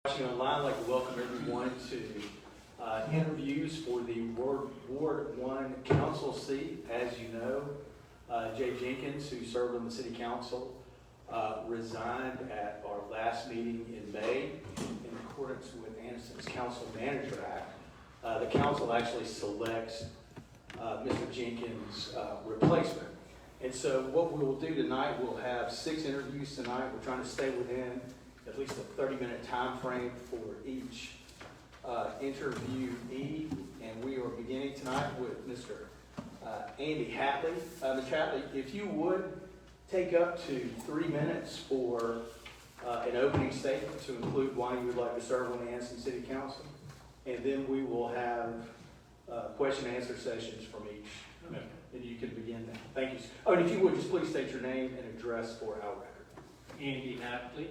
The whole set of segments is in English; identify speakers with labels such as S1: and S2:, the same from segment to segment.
S1: Watching online, I'd like to welcome everyone to interviews for the Ward 1 Council seat. As you know, Jay Jenkins, who served on the City Council, resigned at our last meeting in May in accordance with Anniston's Council Manager Act. The council actually selects Mr. Jenkins' replacement. And so what we will do tonight, we'll have 6 interviews tonight. We're trying to stay within at least a 30-minute time frame for each interviewee, and we are beginning tonight with Mr. Andy Hatley. Mr. Hatley, if you would take up to 3 minutes for an opening statement to include why you would like to serve on the Anniston City Council, and then we will have question and answer sessions from each member, and you can begin now. Thank you. Oh, and if you would, just please state your name and address for our record.
S2: Andy Hatley,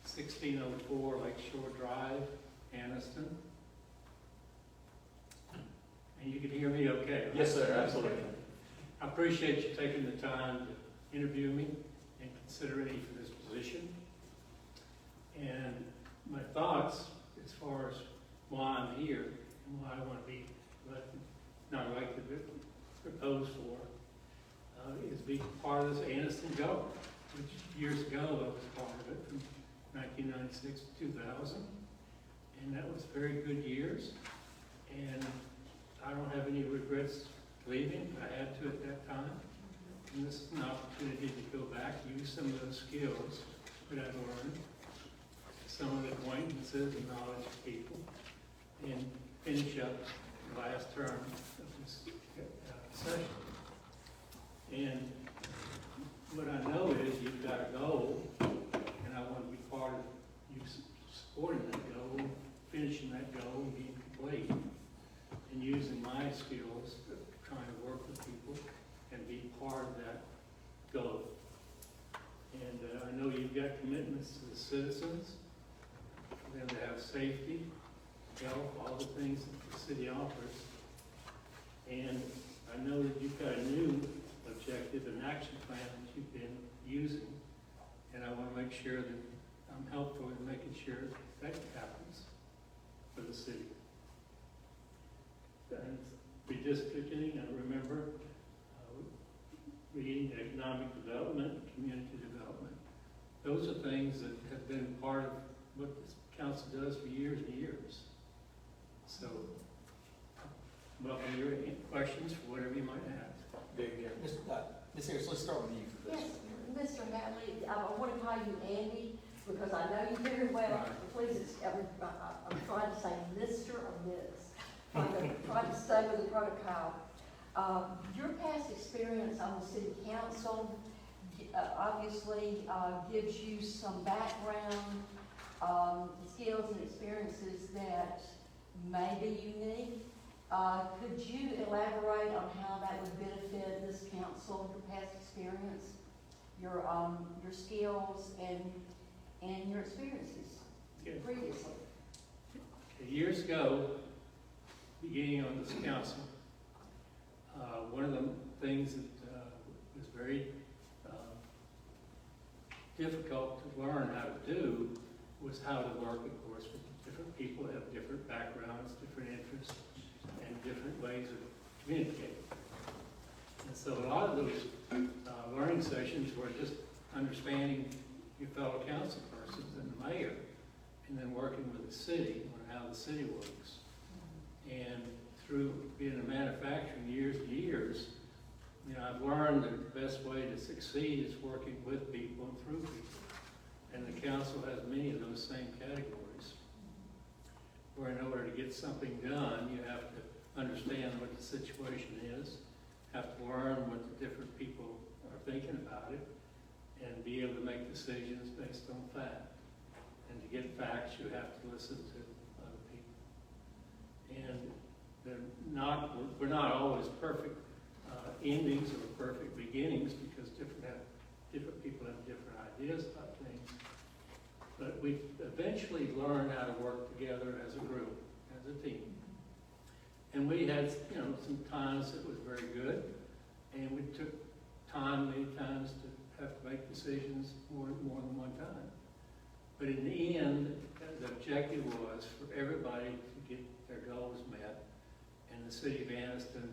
S2: 1604 Lakeshore Drive, Anniston. And you can hear me okay? Right?
S1: Yes, sir, absolutely.
S2: I appreciate you taking the time to interview me and consider me for this position. And my thoughts as far as why I'm here and why I want to be elected, proposed for, is be part of this Anniston government, which years ago I was part of it, from 1996 to 2000, and that was very good years, and I don't have any regrets leaving. I had to at that time, and this is an opportunity to go back, use some of those skills that I've learned, some of the acquaintances and knowledge of people, and finish up the last term of this session. And what I know is you've got a goal, and I want to be part of you supporting that goal, finishing that goal, and being complete, and using my skills, trying to work with people and be part of that goal. And I know you've got commitments to the citizens, for them to have safety, health, all the things that the city offers. And I know that you've got a new objective and action plan that you've been using, and I want to make sure that I'm helpful in making sure that happens for the city. And redistricting, I remember reading economic development, community development. Those are things that have been part of what this council does for years and years. So, welcome your questions for whatever you might have.
S1: Ms. Harris, let's start with you for this.
S3: Yes, Mr. Hatley, I want to call you Andy because I know you very well.
S2: Right.
S3: Please, I'm trying to say Mr. or Ms. Trying to stay with the protocol. Your past experience on the city council obviously gives you some background, skills and experiences that may be unique. Could you elaborate on how that would benefit this council, your past experience, your skills, and your experiences previously?
S2: Years ago, beginning on this council, one of the things that was very difficult to learn how to do was how to work, of course, with different people who have different backgrounds, different interests, and different ways of communicating. And so a lot of those learning sessions were just understanding your fellow council persons and the mayor, and then working with the city on how the city works. And through being in manufacturing years and years, I've learned that the best way to succeed is working with people and through people. And the council has many of those same categories, where in order to get something done, you have to understand what the situation is, have to learn what the different people are thinking about it, and be able to make decisions based on fact. And to get facts, you have to listen to other people. And we're not always perfect endings or perfect beginnings, because different people have different ideas about things. But we eventually learned how to work together as a group, as a team. And we had, some times that was very good, and we took time many times to have to make decisions more than one time. But in the end, the objective was for everybody to get their goals met, and the city of Anniston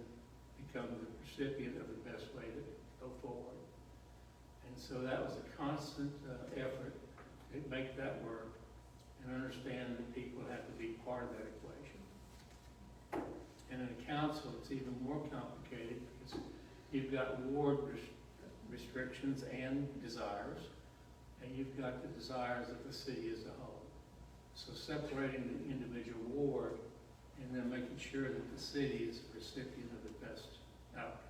S2: become the recipient of the best way to go forward. And so that was a constant effort to make that work and understand that people have to be part of that equation. And in a council, it's even more complicated because you've got ward restrictions and desires, and you've got the desires of the city as a whole. So separating the individual ward and then making sure that the city is the recipient of the best outcome.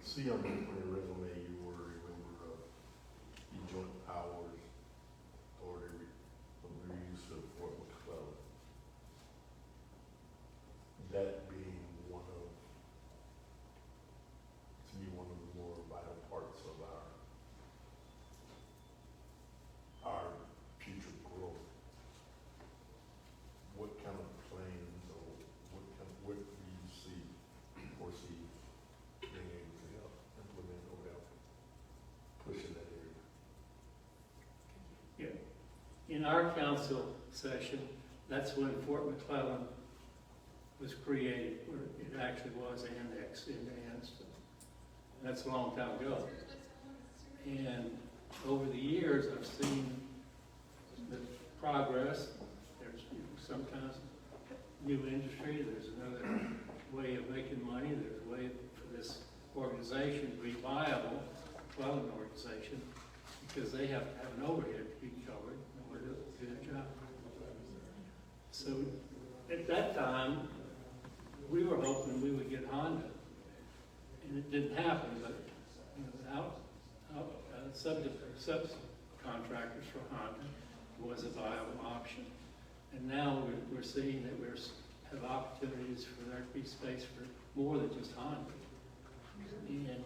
S4: See on your resume, you were a member of the Joint Powers Authority of Reviews of Fort McClellan. That being one of the more vital parts of our future growth. What kind of plans or what do you foresee being able to help implement or help push in that area?
S2: Yeah. In our council session, that's when Fort McClellan was created, where it actually was annexed into Anniston. And that's a long time ago. And over the years, I've seen the progress. There's sometimes new industry, there's another way of making money, there's a way for this organization to be viable, McClellan organization, because they have to have an overhead to be covered in order to do their job. So at that time, we were hoping we would get Honda, and it didn't happen, but subcontractors for Honda was a viable option. And now we're seeing that we have opportunities for there to be space for more than just Honda. And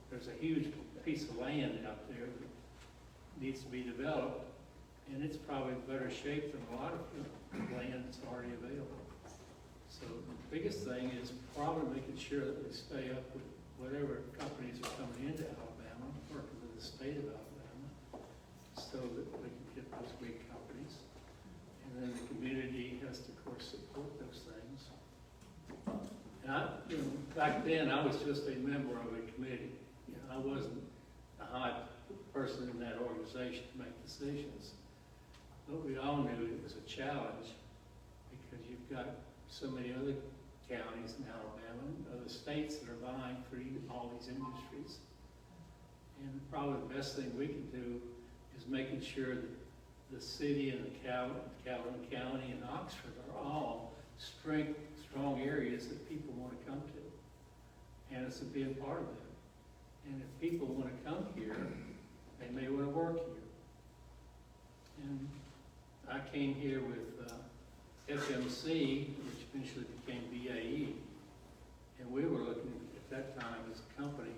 S2: there's a huge piece of land out there that needs to be developed, and it's probably in better shape than a lot of land that's already available. So the biggest thing is probably making sure that we stay up with whatever companies are coming into Alabama, working with the state of Alabama, so that we can get those big companies. And then the community has to, of course, support those things. And back then, I was just a member of a committee. I wasn't a high person in that organization to make decisions. But we all knew it was a challenge because you've got so many other counties in Alabama and other states that are vying for all these industries. And probably the best thing we can do is making sure that the city and the Calhoun County and Oxford are all strong areas that people want to come to. And it's a big part of it. And if people want to come here, they may want to work here. And I came here with FMC, which eventually became BAE, and we were looking at that time as a company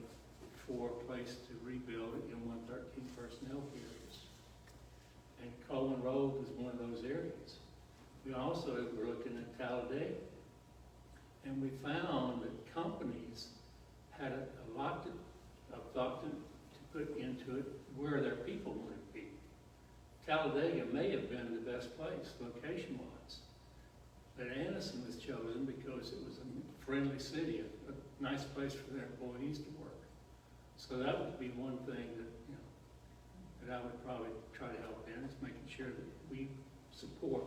S2: for a place to rebuild it in 113 personnel areas. And Coleman Road was one of those areas. We also were looking at Talladega, and we found that companies had a lot of thought to put into it where their people wanted to be. Talladega may have been the best place location-wise, but Anniston was chosen because it was a friendly city, a nice place for their employees to work. So that would be one thing that I would probably try to help in, is making sure that we support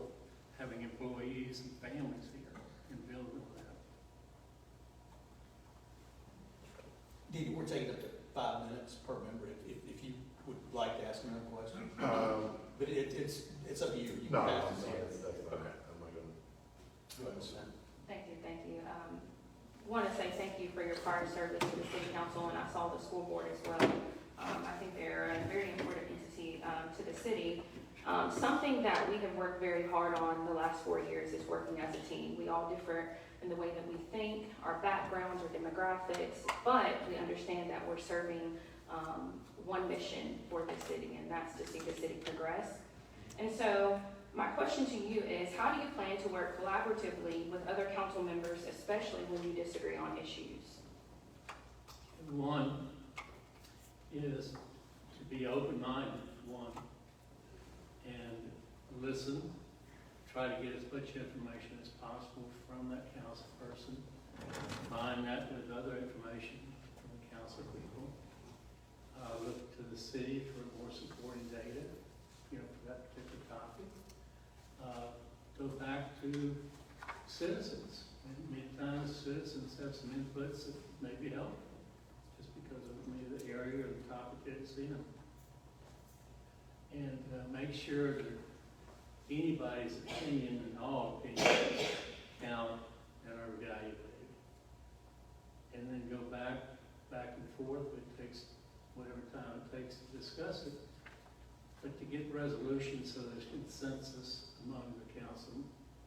S2: having employees and families here and building on that.
S5: Dee, we're taking up to 5 minutes per member if you would like to ask another question. But it's up to you. You
S4: No,
S5: can
S4: I'm
S5: ask
S4: not,
S5: us.
S4: that's fine.
S5: Okay.
S4: I'm not gonna.
S5: Go ahead, Sam.
S6: Thank you. Want to say thank you for your prior service to the city council, and I saw the school board as well. I think they're a very important entity to the city. Something that we have worked very hard on the last 4 years is working as a team. We all differ in the way that we think, our backgrounds, our demographics, but we understand that we're serving one mission for the city, and that's to see the city progress. And so my question to you is, how do you plan to work collaboratively with other council members, especially when you disagree on issues?
S2: One, try to get as much information as possible from that council person, combine that with other information from the council people. Look to the city for more supporting data, you know, for that particular topic. Go back to citizens. And many times citizens have some inputs that may be helpful, just because of maybe the area or the topic they didn't see them. And make sure that anybody's opinion and all opinions count and are evaluated. And then go back and forth. It takes whatever time it takes to discuss it, but to get resolution so there's consensus among the council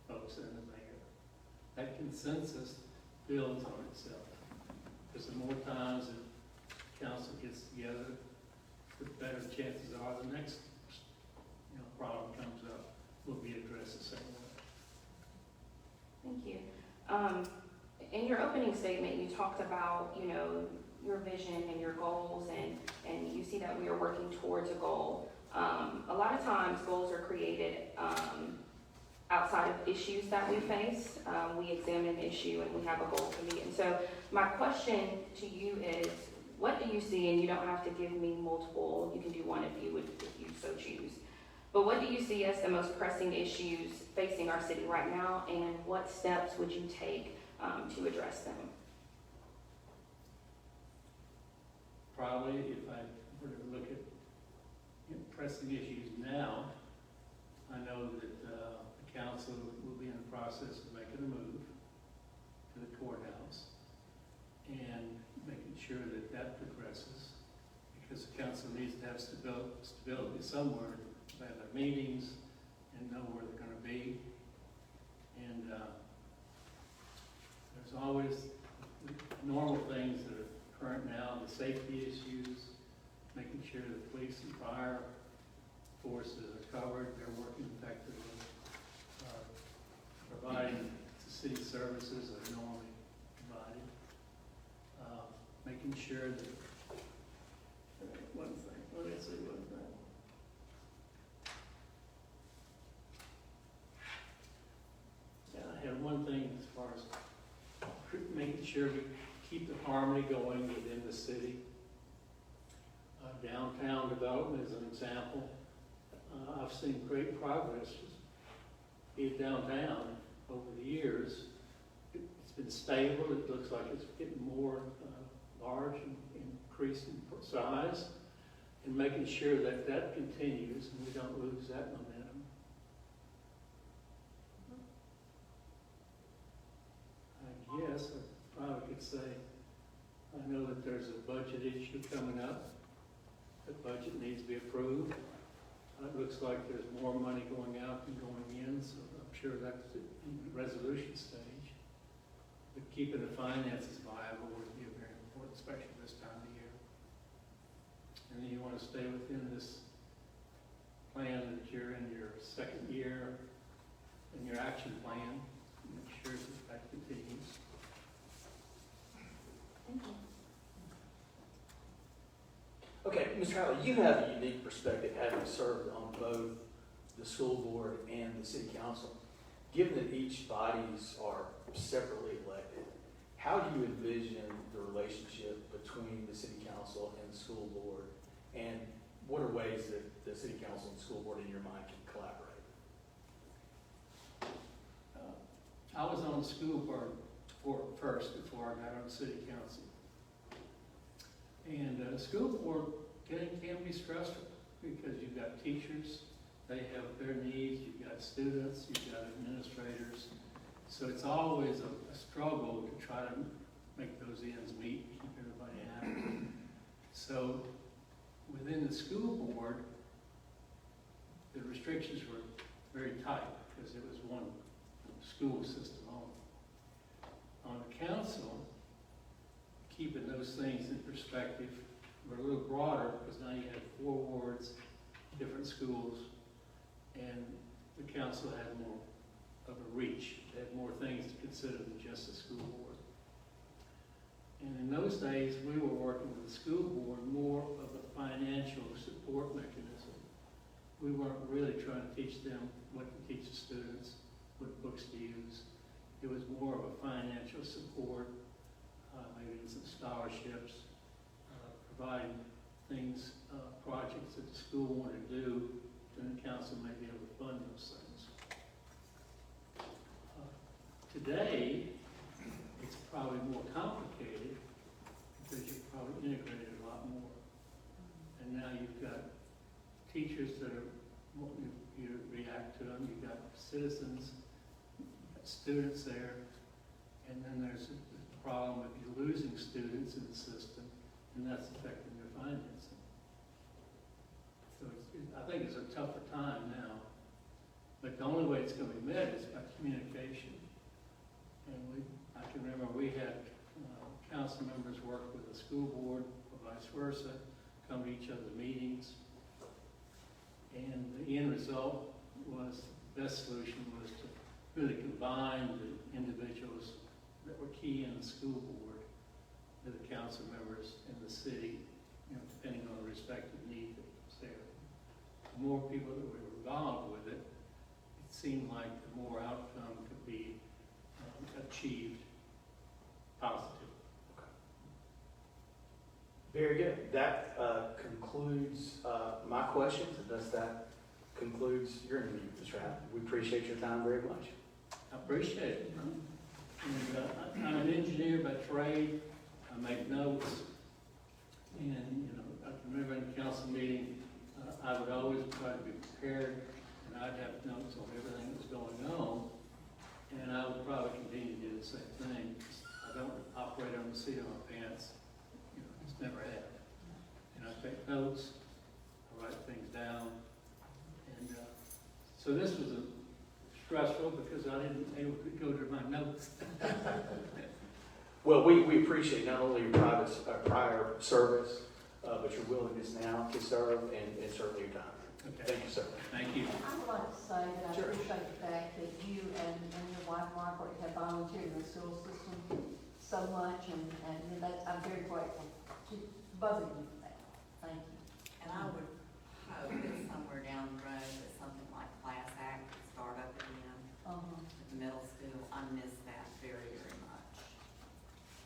S2: folks and the mayor. That consensus builds on itself. Because the more times that council gets together, the better chances are the next problem comes up will be addressed the same way.
S6: Thank you. In your opening statement, you talked about, you know, your vision and your goals, and you see that we are working towards a goal. A lot of times goals are created outside of issues that we face. We examine an issue and we have a goal to meet. And so my question to you is, what do you see, and you don't have to give me multiple, you can do one if you so choose. But what do you see as the most pressing issues facing our city right now, and what steps would you take to address them?
S2: Probably, if I were to look at pressing issues now, I know that the council will be in the process of making a move to the courthouse and making sure that that progresses, because the council needs to have stability somewhere. They have their meetings and know where they're going to be. And there's always normal things that are current now, the safety issues, making sure the police and fire forces are covered, they're working effectively, providing the city services that are normally provided, making sure that, one thing, let me say one thing. Yeah, I have one thing as far as making sure we keep the harmony going within the city. Downtown development is an example. I've seen great progress, be it downtown, over the years. It's been stable. It looks like it's getting more large and increasing size, and making sure that that continues and we don't lose that momentum. I guess I probably could say, I know that there's a budget issue coming up. The budget needs to be approved. It looks like there's more money going out than going in, so I'm sure that's in the resolution stage. But keeping the finances viable would be very important, especially this time of year. And then you want to stay within this plan that you're in your second year, in your action plan, make sure that that continues.
S6: Thank you.
S1: Okay, Mr. Howley, you have a unique perspective, having served on both the school board and the city council. Given that each bodies are separately elected, how do you envision the relationship between the city council and the school board? And what are ways that the city council and the school board, in your mind, can collaborate?
S2: I was on the school board first before I got on the city council. And the school board can be stressful because you've got teachers, they have their needs, you've got students, you've got administrators. So it's always a struggle to try to make those ends meet, keep everybody happy. So within the school board, the restrictions were very tight because it was one school system only. On the council, keeping those things in perspective, were a little broader because now you had 4 wards, different schools, and the council had more of a reach. They had more things to consider than just the school board. And in those days, we were working with the school board more of a financial support mechanism we weren't really trying to teach them what to teach the students, what books to use. It was more of a financial support, maybe some scholarships, providing things, projects that the school wanted to do, and the council may be able to fund those things. Today, it's probably more complicated because you've probably integrated a lot more. And now you've got teachers that are, you react to them, you've got citizens, you've got students there, and then there's the problem of you losing students in the system, and that's affecting their financing. So I think it's a tougher time now, but the only way it's going to be met is by communication. And I can remember we had council members work with the school board, or vice versa, come to each other's meetings. And the end result was, the best solution was to really combine the individuals that were key in the school board with the council members in the city, depending on the respective need that was there. The more people that were involved with it, it seemed like the more outcome could be achieved positively.
S1: Very good. That concludes my questions, and thus that concludes your interview, Mr. Happ. We appreciate your time very much.
S2: I appreciate it. And I'm an engineer by trade. I make notes. And, I can remember in the council meeting, I would always try to be prepared, and I'd have notes on everything that was going on. And I would probably continue to do the same thing. I don't operate on the seat of my pants. Just never have. And I take notes, I write things down. And so this was stressful because I didn't able to go to my notes.
S1: Well, we appreciate not only your prior service, but your willingness now to serve and certainly your time.
S2: Okay.
S1: Thank you, sir.
S2: Thank you.
S3: I would like to say that I
S1: Sure.
S3: appreciate the fact that you and your wife Margaret have volunteered in the school system so much, and I'm very grateful to both of you for that. Thank you.
S7: And I would hope that somewhere down the road that something like Class Act would start up again at the middle school. I miss that very, very much.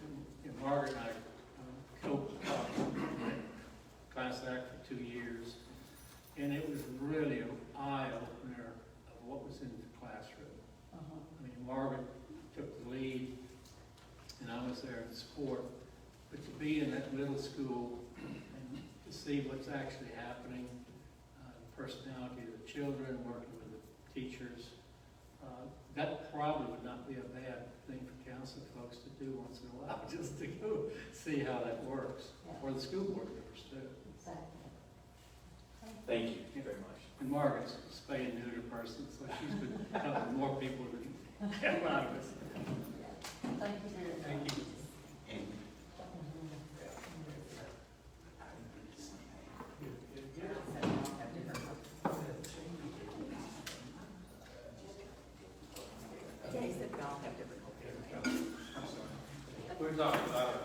S2: And Margaret and I co-taught Class Act for 2 years, and it was really an eye-opener of what was in the classroom. I mean, Margaret took the lead, and I was there in support. But to be in that middle school and to see what's actually happening, the personality of the children, working with the teachers, that probably would not be a bad thing for council folks to do once in a while, just to go see how that works, or the school board members too.
S3: Exactly.
S1: Thank you very much.
S2: And Margaret's a spay and neuter person, so she's been helping more people than a lot of us.
S3: Thank you very much.
S2: Thank you.
S7: Yeah, he said we all have different.
S2: We're talking about it.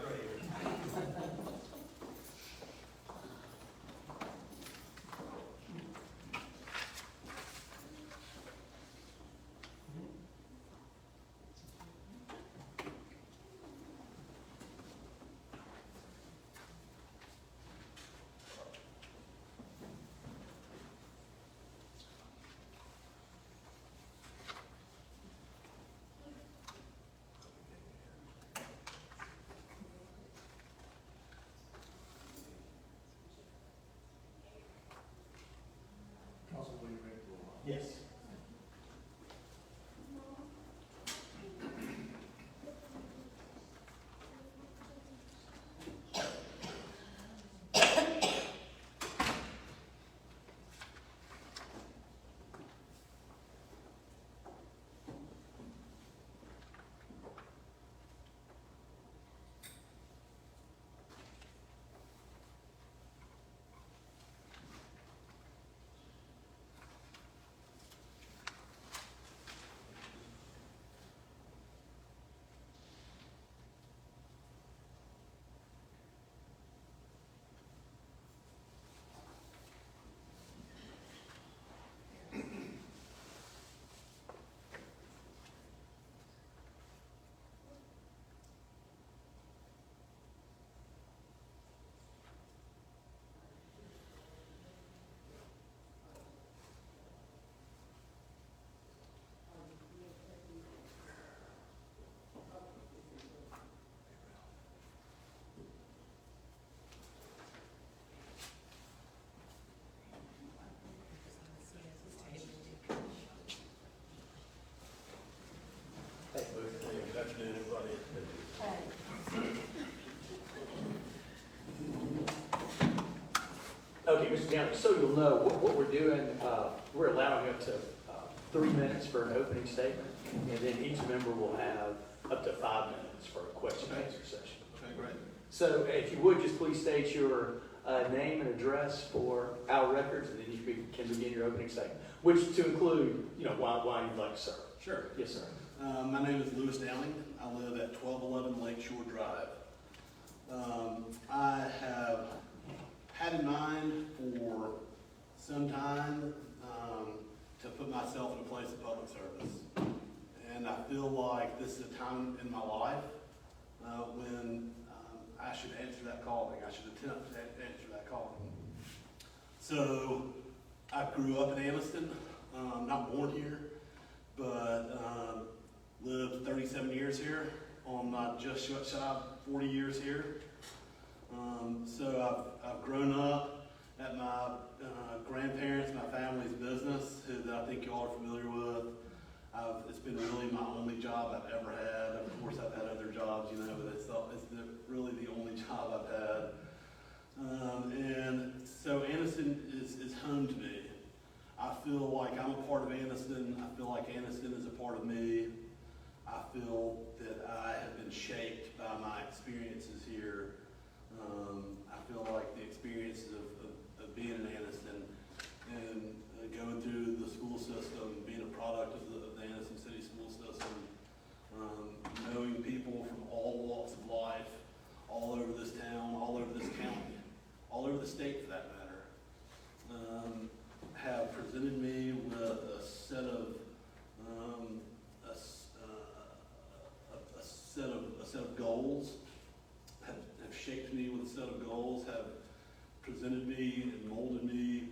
S1: Okay, Mr. Downey, so you'll know, what we're doing, we're allowing up to 3 minutes for an opening statement, and then each member will have up to 5 minutes for a question and answer session.
S5: Okay, great.
S1: So if you would, just please state your name and address for our records, and then you can begin your opening statement, which to include, why you'd like to serve.
S8: Sure.
S1: Yes, sir.
S8: My name is Lewis Downing. I live at 1211 Lakeshore Drive. I have had in mind for some time to put myself in a place of public service. And I feel like this is a time in my life when I should answer that calling. I should attempt to answer that calling. So I grew up in Anniston, not born here, but lived 37 years here, on my just shy of 40 years here. So I've grown up at my grandparents, my family's business, who I think you all are familiar with. It's been really my only job I've ever had. Of course, I've had other jobs, but it's really the only job I've had. And so Anniston is home to me. I feel like I'm a part of Anniston. I feel like Anniston is a part of me. I feel that I have been shaped by my experiences here. I feel like the experiences of being in Anniston and going through the school system, being a product of the Anniston City school system, knowing people from all walks of life, all over this town, all over this county, all over the state for that matter, have presented me with a set of goals, have shaped me with a set of goals, have presented me and molded me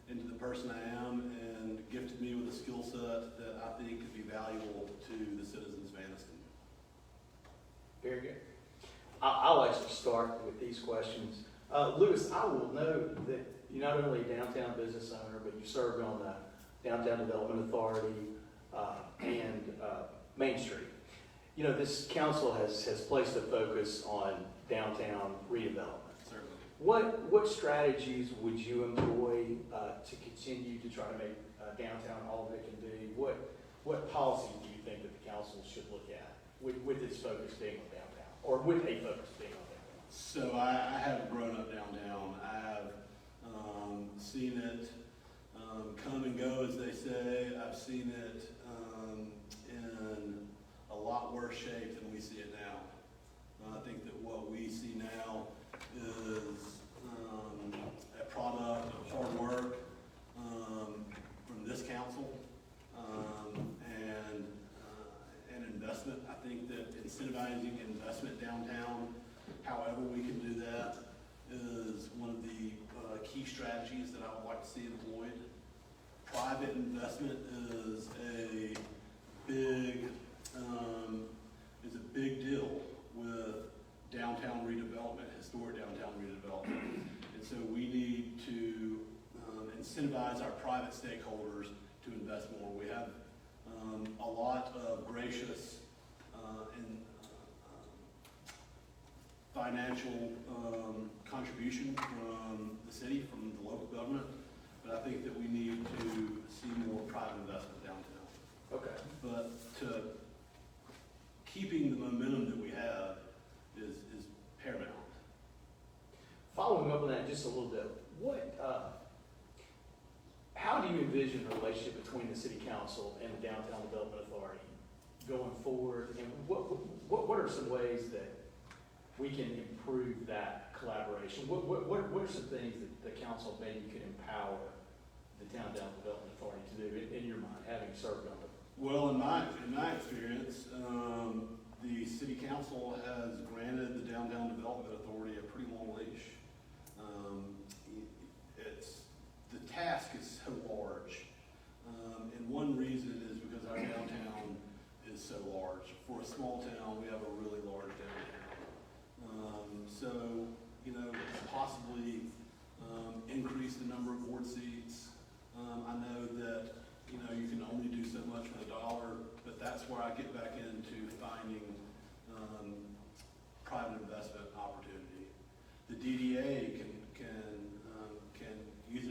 S8: into the person I am, and gifted me with a skill set that I think could be valuable to the citizens of Anniston.
S1: Very good. I'll actually start with these questions. Lewis, I will note that you're not only a downtown business owner, but you served on the Downtown Development Authority and Main Street. This council has placed a focus on downtown redevelopment.
S8: Certainly.
S1: What strategies would you employ to continue to try to make downtown all that it can be? What policies do you think that the council should look at with its focus being on downtown, or with a focus being on downtown?
S8: So I have grown up downtown. I have seen it come and go, as they say. I've seen it in a lot worse shape than we see it now. I think that what we see now is a product of hard work from this council and investment. I think that incentivizing investment downtown, however we can do that, is one of the key strategies that I would like to see employed. Private investment is a big deal with downtown redevelopment, historic downtown redevelopment. And so we need to incentivize our private stakeholders to invest more. We have a lot of gracious and financial contribution from the city, from the local government, but I think that we need to see more private investment downtown.
S1: Okay.
S8: But keeping the momentum that we have is paramount.
S1: Following up on that just a little bit, how do you envision the relationship between the city council and the Downtown Development Authority going forward? And what are some ways that we can improve that collaboration? What are some things that the council maybe could empower the Downtown Development Authority to do in your mind, having served on it?
S8: Well, in my experience, the city council has granted the Downtown Development Authority a pretty long leash. The task is so large, and one reason is because our downtown is so large. For a small town, we have a really large downtown. Possibly increase the number of board seats. I know that you can only do so much with $1, but that's where I get back into finding private investment opportunity. The DDA can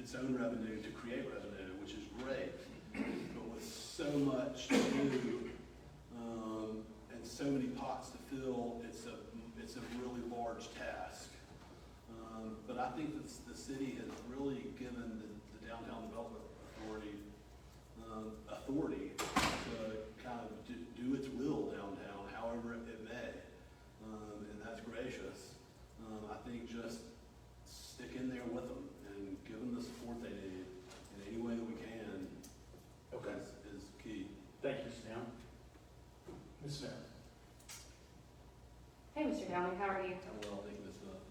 S8: its own revenue to create revenue, which is great. But with so much to do, and so many pots to fill, it's a really large task. But I think that the city has really given the Downtown Development Authority authority to kind of do its will downtown, however it may, and that's gracious. I think just stick in there with them and give them the support they need in any way that we can.
S1: Okay.
S8: Is key.
S1: Thank you, Sam. Ms. Smith?
S6: Hey, Mr. Downing, how are you?
S8: Well, I think Ms. Smith.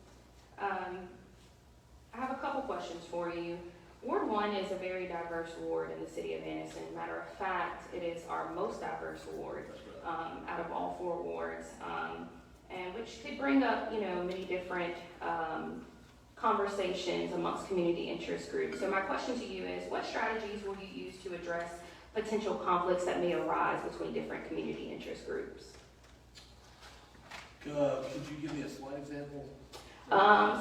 S6: I have a couple questions for you. Ward 1 is a very diverse ward in the city of Anniston. Matter of fact, it is our most diverse ward
S8: That's right.
S6: out of all 4 wards, and which could bring up, many different conversations amongst community interest groups. So my question to you is, what strategies will you use to address potential conflicts that may arise between different community interest groups?
S8: Could you give me a slight example?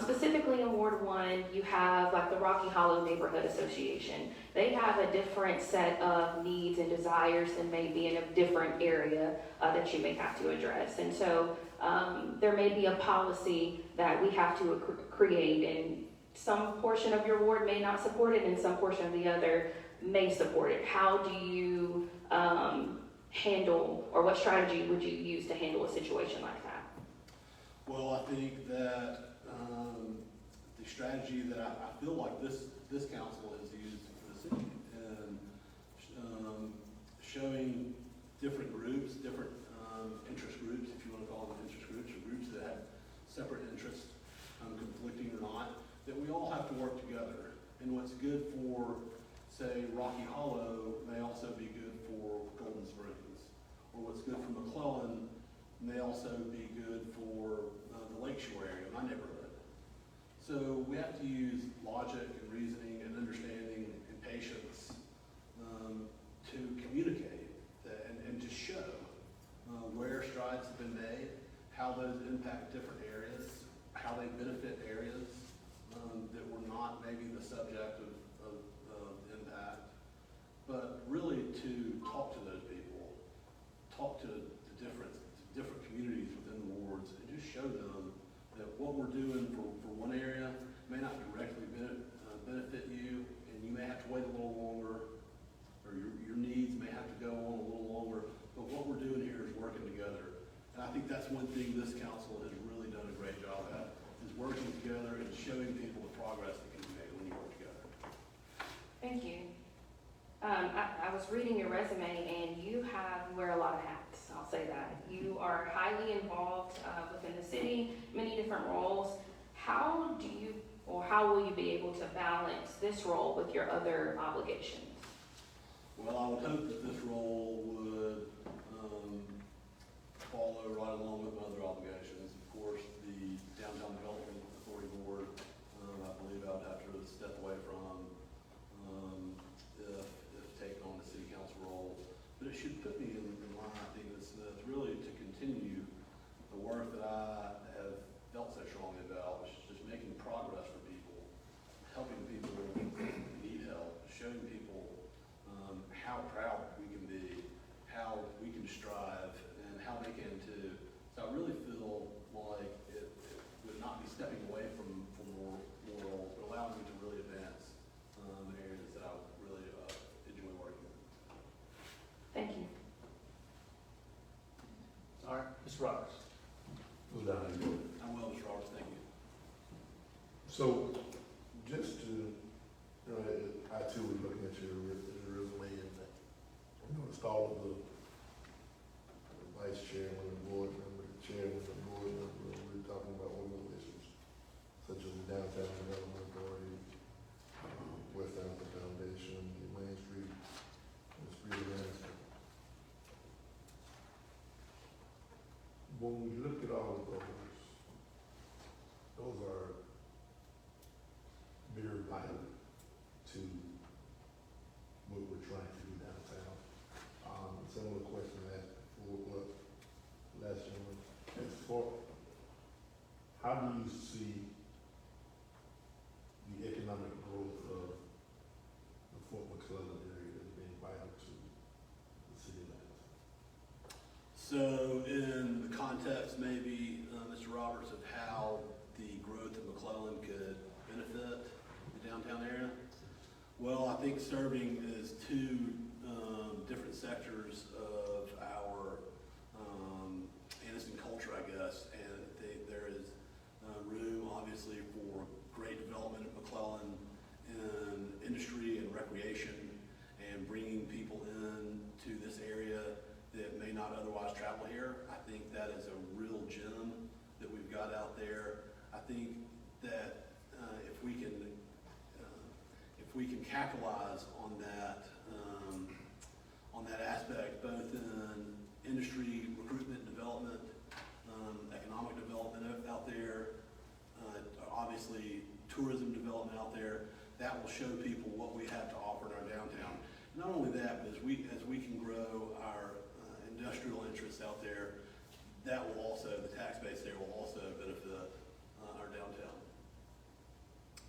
S6: Specifically in Ward 1, you have like the Rocky Hollow Neighborhood Association. They have a different set of needs and desires than maybe in a different area that you may have to address. And so there may be a policy that we have to create, and some portion of your ward may not support it and some portion of the other may support it. How do you handle, or what strategy would you use to handle a situation like that?
S8: Well, I think that the strategy that I feel like this council has used for the city, and showing different groups, different interest groups, if you want to call them interest groups, or groups that have separate interests, conflicting or not, that we all have to work together. And what's good for, say, Rocky Hollow may also be good for Golden Springs, or what's good for McClellan may also be good for the Lakeshore area, my neighborhood. So we have to use logic and reasoning and understanding and patience to communicate that, and to show where strides have been made, how those impact different areas, how they benefit areas that were not maybe the subject of impact, but really to talk to those people, talk to the different communities within the wards, and just show them that what we're doing for one area may not directly benefit you, and you may have to wait a little longer, or your needs may have to go on a little longer, but what we're doing here is working together. And I think that's one thing this council has really done a great job at, is working together and showing people the progress that can be made when you work together.
S6: Thank you. I was reading your resume, and you wear a lot of hats, I'll say that. You are highly involved within the city, many different roles. How will you be able to balance this role with your other obligations?
S8: Well, I would hope that this role would follow right along with my other obligations. Of course, the Downtown Development Authority Board, I believe I would have to step away from if taking on the city council role. But it should put me in line, I think, that's really to continue the work that I have felt so strongly about, which is just making progress for people, helping people who need help, showing people how proud we can be, how we can strive, and how they can too. So I really feel like it would not be stepping away from more roles, but allowing me to really advance areas that I really enjoy working in.
S6: Thank you.
S1: All right, Ms. Roberts?
S4: Who's down there?
S8: I'm well, Mr. Roberts, thank you.
S4: So, just to, I too was looking at your resume, and noticed all of the vice chairman, the board member, the chairman, the board member, we were talking about all those issues, such as the Downtown Development Authority, West Africa Foundation, the Main Street, the Street of Anniston. When we look at all of those are very vital to what we're trying to do downtown. Similar question I asked before, last year, as for, how do you see the economic growth of
S8: I think serving is two different sectors of our Anniston culture, I guess, and there is room, obviously, for great development at McClellan in industry and recreation, and bringing people in to this area that may not otherwise travel here. I think that is a real gem that we've got out there. I think that if we can capitalize on that aspect, both in industry, recruitment, development, economic development out there, obviously tourism development out there, that will show people what we have to offer in our downtown. Not only that, but as we can grow our industrial interests out there, that will also, the tax base there will also benefit our downtown.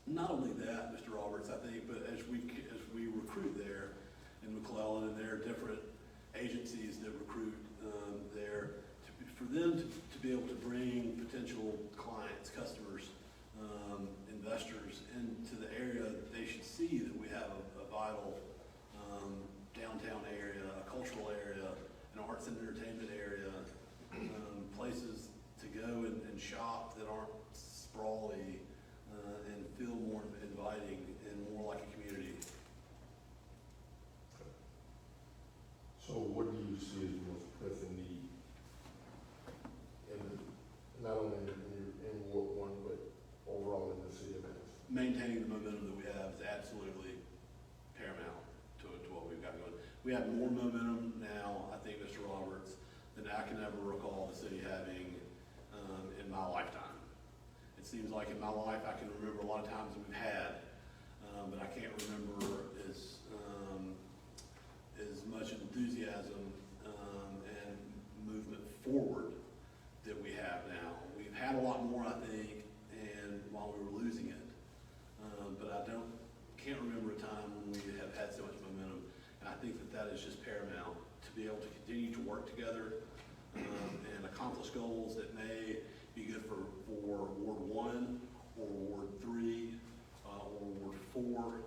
S8: Not only that, Mr. Roberts, I think, but as we recruit there in McClellan, and there are different agencies that recruit there, for them to be able to bring potential clients, customers, investors into the area, they should see that we have a vital downtown area, a cultural area, an arts and entertainment area, places to go and shop that aren't sprawly, and feel more inviting and more like a community.
S4: So what do you see as the most pressing need not only in Ward 1, but overall in the city of Anniston?
S8: Maintaining the momentum that we have is absolutely paramount to what we've got going. We have more momentum now, I think, Mr. Roberts, than I can ever recall the city having in my lifetime. It seems like in my life I can remember a lot of times that we've had, but I can't remember as much enthusiasm and movement forward that we have now. We've had a lot more, I think, and while we were losing it, but I can't remember a time when we have had so much momentum. And I think that is just paramount to be able to continue to work together and accomplish goals that may be good for Ward 1 or Ward 3 or Ward 4.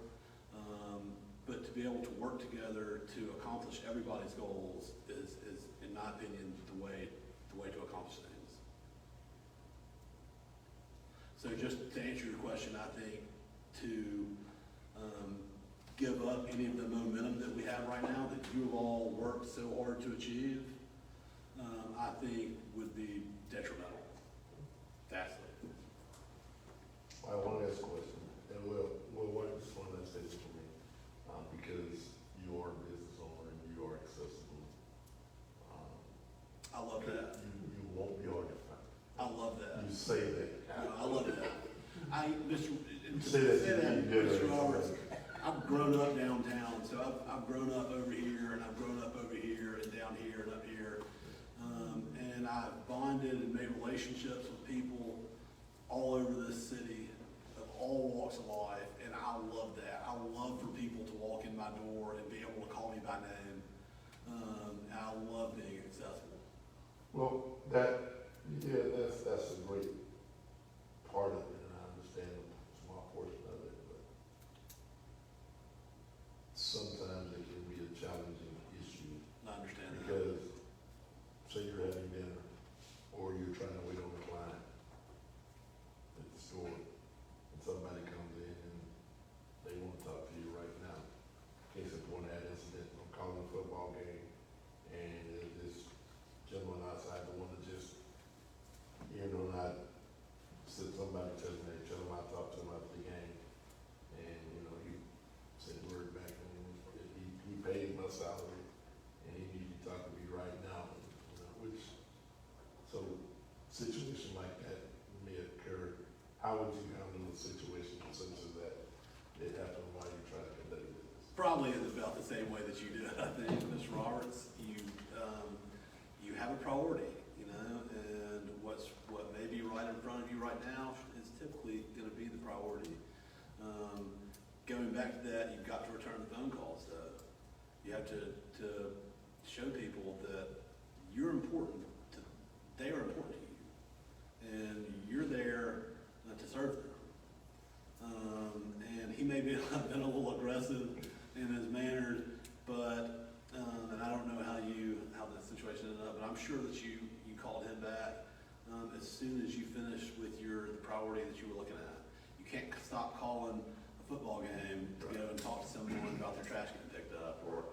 S8: But to be able to work together to accomplish everybody's goals is, in my opinion, the way to accomplish things. So just to answer your question, I think to give up any of the momentum that we have right now that you have all worked so hard to achieve, I think would be detrimental. Vastly.
S4: I want to ask a question, and just one last thing for me, because you are a business owner and you are accessible.
S8: I love that.
S4: You won't be hard to find.
S8: I love that.
S4: You say that.
S8: I love that.
S4: You say that,
S8: Mr. Roberts, I've grown up downtown, so I've grown up over here, and I've grown up over here, and down here, and up here. And I've bonded and made relationships with people all over this city of all walks of life, and I love that. I love for people to walk in my door and be able to call me by name. And I love being accessible.
S4: Well, that's a great part of it, and I understand a small portion of it, but sometimes it can be a challenging issue.
S8: I understand that.
S4: Because say you're having dinner or you're trying to wait on a client at the store and somebody comes in and they want to talk to you right now. Case in point, I had an incident, I'm calling a football game and there's this gentleman outside that wanted to just, somebody tells me, tell him I talked to him after the game, and he sent word back and he paid my salary and he needed to talk to me right now, so situation like that may occur. How would you handle a situation such as that happen while you're trying to conduct business?
S8: Probably in about the same way that you did, I think, Mr. Roberts. You have a priority, and what may be right in front of you right now is typically going to be the priority. Going back to that, you've got to return the phone calls, though. You have to show people that you're important. They are important to you, and you're there to serve them. And he may be been a little aggressive in his manners, but, and I don't know how that situation ended up, but I'm sure that you called him back, as soon as you finished with the priority that you were looking at. You can't stop calling a football game to go and talk to someone about their trash getting picked up, or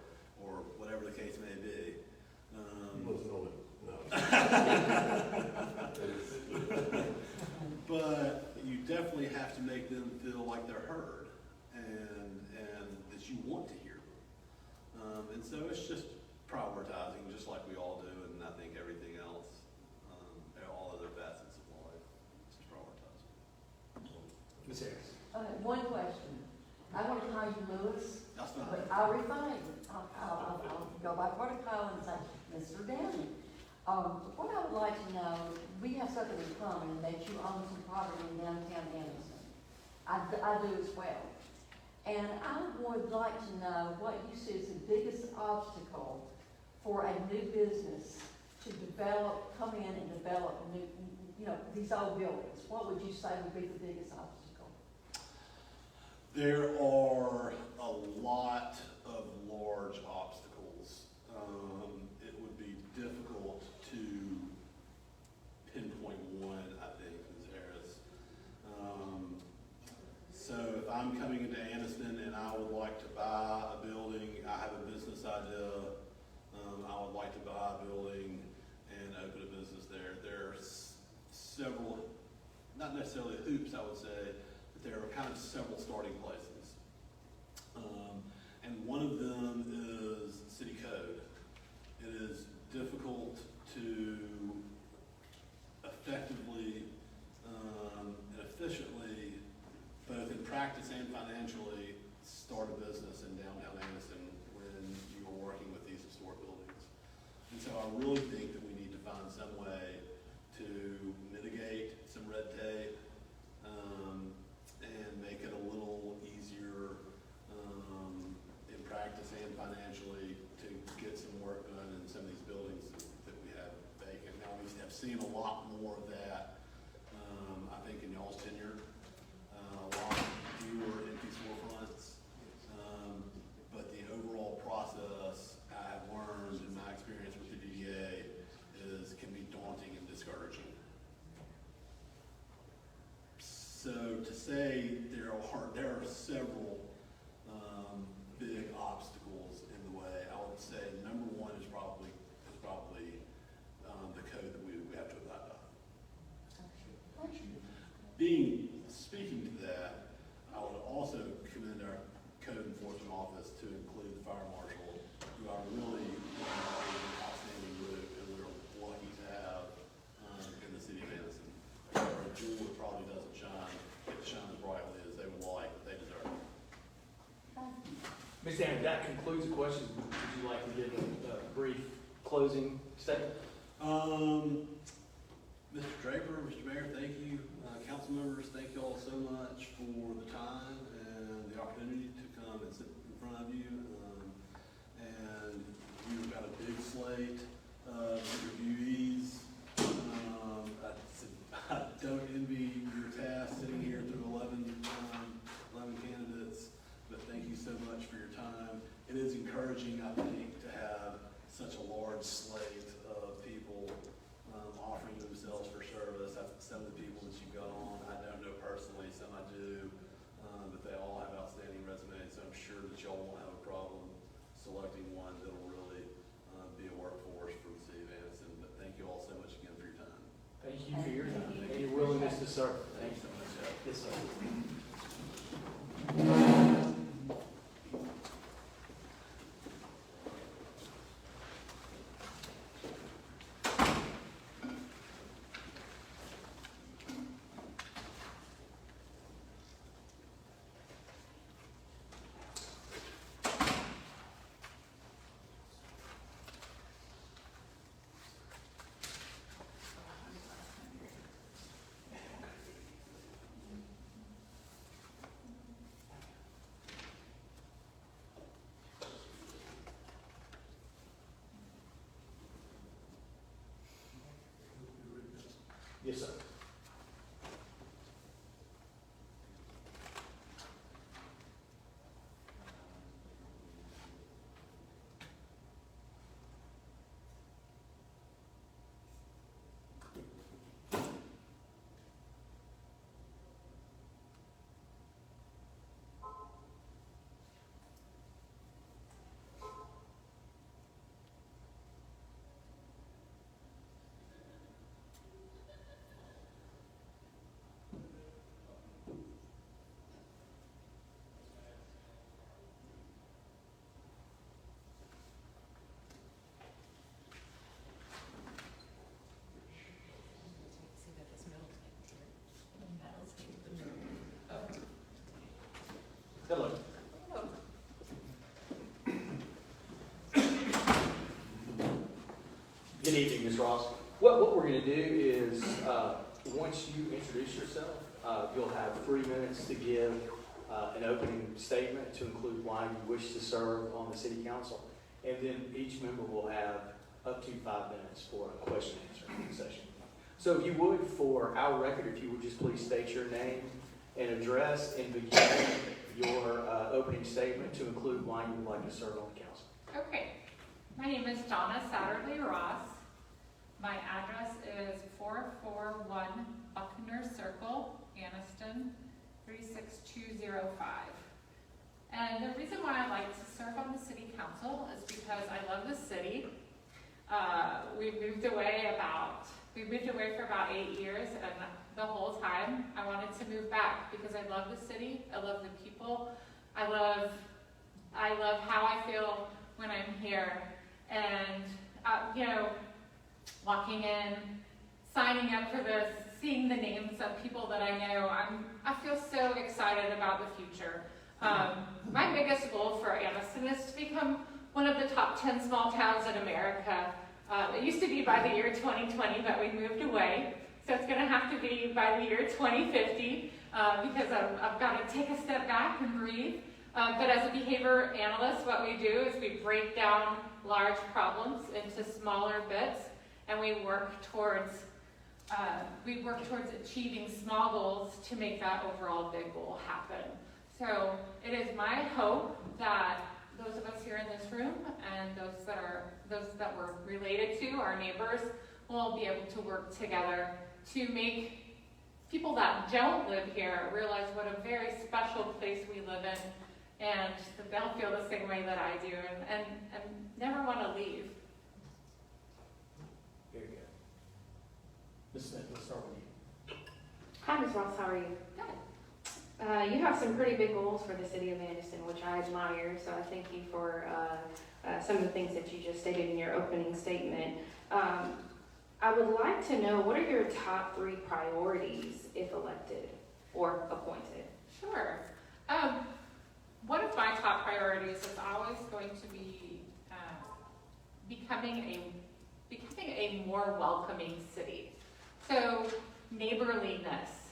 S8: whatever the case may be.
S4: Wasn't on it, no.
S8: But you definitely have to make them feel like they're heard and that you want to hear them. And so it's just prioritizing, just like we all do, and I think everything else, all other facets of life, it's just prioritizing.
S5: Ms. Harris?
S3: One question. I want to call you Lewis,
S8: That's fine.
S3: but I'll refine it. I'll go by protocol and say, Mr. Downing. What I would like to know, we have something in common, that you own some property in downtown Anniston. I do as well. And I would like to know what you see as the biggest obstacle for a new business to come in and develop new, these old buildings. What would you say would be the biggest obstacle?
S8: There are a lot of large obstacles. It would be difficult to pinpoint one, I think, Ms. Harris. So if I'm coming into Anniston and I would like to buy a building, I have a business idea, I would like to buy a building and open a business there. There are several, not necessarily hoops, I would say, but there are kind of several starting places. And one of them is city code. It is difficult to effectively and efficiently, both in practice and financially, start a business in downtown Anniston when you are working with these historic buildings. And so I really think that we need to find some way to mitigate some red tape and make it a little easier in practice and financially to get some work done in some of these buildings that we have vacant. Now, we have seen a lot more of that, I think, in y'all's tenure. A lot fewer empty storefronts. But the overall process, I have learned in my experience with the DDA, can be daunting and discouraging. So to say there are several big obstacles in the way, I would say number one is probably the code that we have to abide by. Speaking to that, I would also commend our code enforcement office to include the fire marshal, who I really think is an outstanding group, and we're lucky to have in the city of Anniston. A jewel that probably doesn't shine as brightly as they would like, but they deserve it.
S1: Ms. Downing, that concludes the questions. Would you like to give a brief closing statement?
S8: Mr. Draper, Mr. Mayor, thank you. Council members, thank you all so much for the time and the opportunity to come and sit in front of you. And we've got a big slate of interviewees. I don't envy your task sitting here through 11 candidates, but thank you so much for your time. It is encouraging, I think, to have such a large slate of people offering themselves for service. Some of the people that you've got on, I don't know personally, some I do, but they all have outstanding resumes, so I'm sure that y'all won't have a problem selecting one that'll really be a workforce for the city of Anniston. But thank you all so much again for your time.
S1: Thank you for your time and your willingness to serve.
S8: Thanks so much, Jeff.
S1: Yes, sir. evening, Ms. Ross. What we're going to do is, once you introduce yourself, you'll have 3 minutes to give an opening statement to include why you wish to serve on the city council. And then each member will have up to 5 minutes for a question and answer session. So if you would, for our record, if you would just please state your name and address and begin your opening statement to include why you would like to serve on the council.
S9: Okay, my name is Donna Satterley Ross. My address is 441 Buckner Circle, Anniston, 36205. And the reason why I like to serve on the city council is because I love the city. We moved away for about 8 years, and the whole time I wanted to move back because I love the city, I love the people, I love how I feel when I'm here. And walking in, signing up for this, seeing the names of people that I know, I feel so excited about the future. My biggest goal for Anniston is to become one of the top 10 small towns in America. It used to be by the year 2020, but we moved away. So it's going to have to be by the year 2050 because I've got to take a step back and breathe. But as a behavior analyst, what we do is we break down large problems into smaller bits, and we work towards achieving small goals to make that overall big goal happen. So it is my hope that those of us here in this room and those that we're related to, our neighbors, will be able to work together to make people that don't live here realize what a very special place we live in, and that they'll feel the same way that I do, and never want to leave.
S1: Very good. Ms. Smith, let's start with you.
S6: Hi, Ms. Ross, how are you?
S9: Good.
S6: You have some pretty big goals for the city of Anniston, which I admire, so I thank you for some of the things that you just stated in your opening statement. I would like to know, what are your top 3 priorities if elected or appointed?
S9: Sure. One of my top priorities is always going to be becoming a more welcoming city. So neighborliness,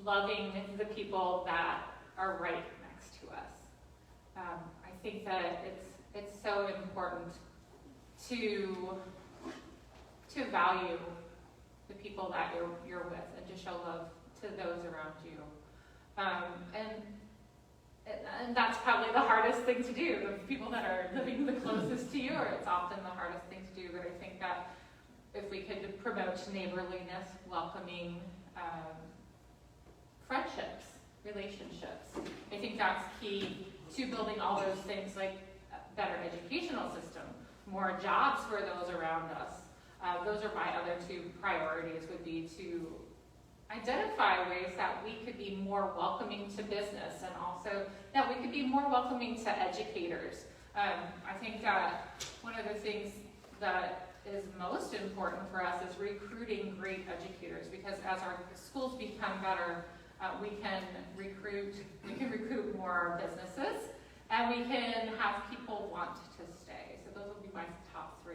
S9: loving the people that are right next to us. I think that it's so important to value the people that you're with and to show love to those around you. And that's probably the hardest thing to do. The people that are living the closest to you, or it's often the hardest thing to do. But I think that if we could promote neighborliness, welcoming, friendships, relationships, I think that's key to building all those things, like a better educational system, more jobs for those around us. Those are my other 2 priorities, would be to identify ways that we could be more welcoming to business, and also that we could be more welcoming to educators. I think that one of the things that is most important for us is recruiting great educators, because as our schools become better, we can recruit more businesses, and we can have people want to stay. So those would be my top 3.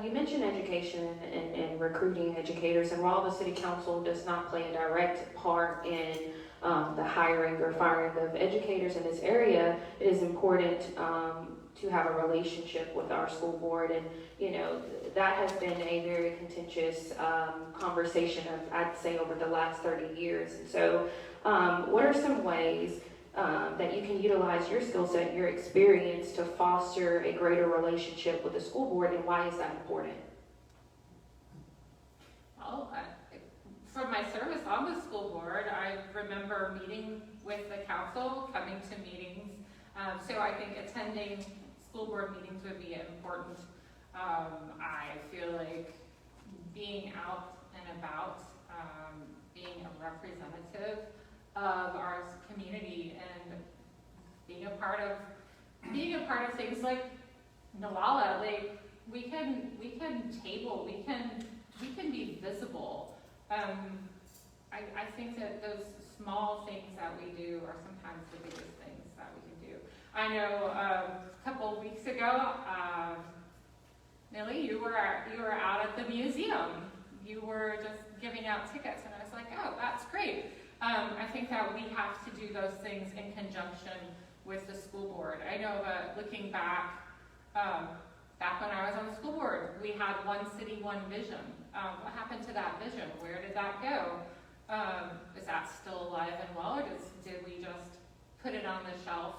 S6: You mentioned education and recruiting educators, and while the city council does not play a direct part in the hiring or firing of educators in this area, it is important to have a relationship with our school board, and that has been a very contentious conversation I'd say over the last 30 years. And so what are some ways that you can utilize your skill set, your experience, to foster a greater relationship with the school board, and why is that important?
S9: Well, from my service on the school board, I remember meeting with the council, coming to meetings. So I think attending school board meetings would be important. I feel like being out and about, being a representative of our community, and being a part of things like NALALA, like we can table, we can be visible. I think that those small things that we do are sometimes the biggest things that we can do. I know a couple of weeks ago, Millie, you were out at the museum. You were just giving out tickets, and I was like, oh, that's great. I think that we have to do those things in conjunction with the school board. I know that looking back, back when I was on the school board, we had one city, one vision. What happened to that vision? Where did that go? Is that still alive and well, or did we just put it on the shelf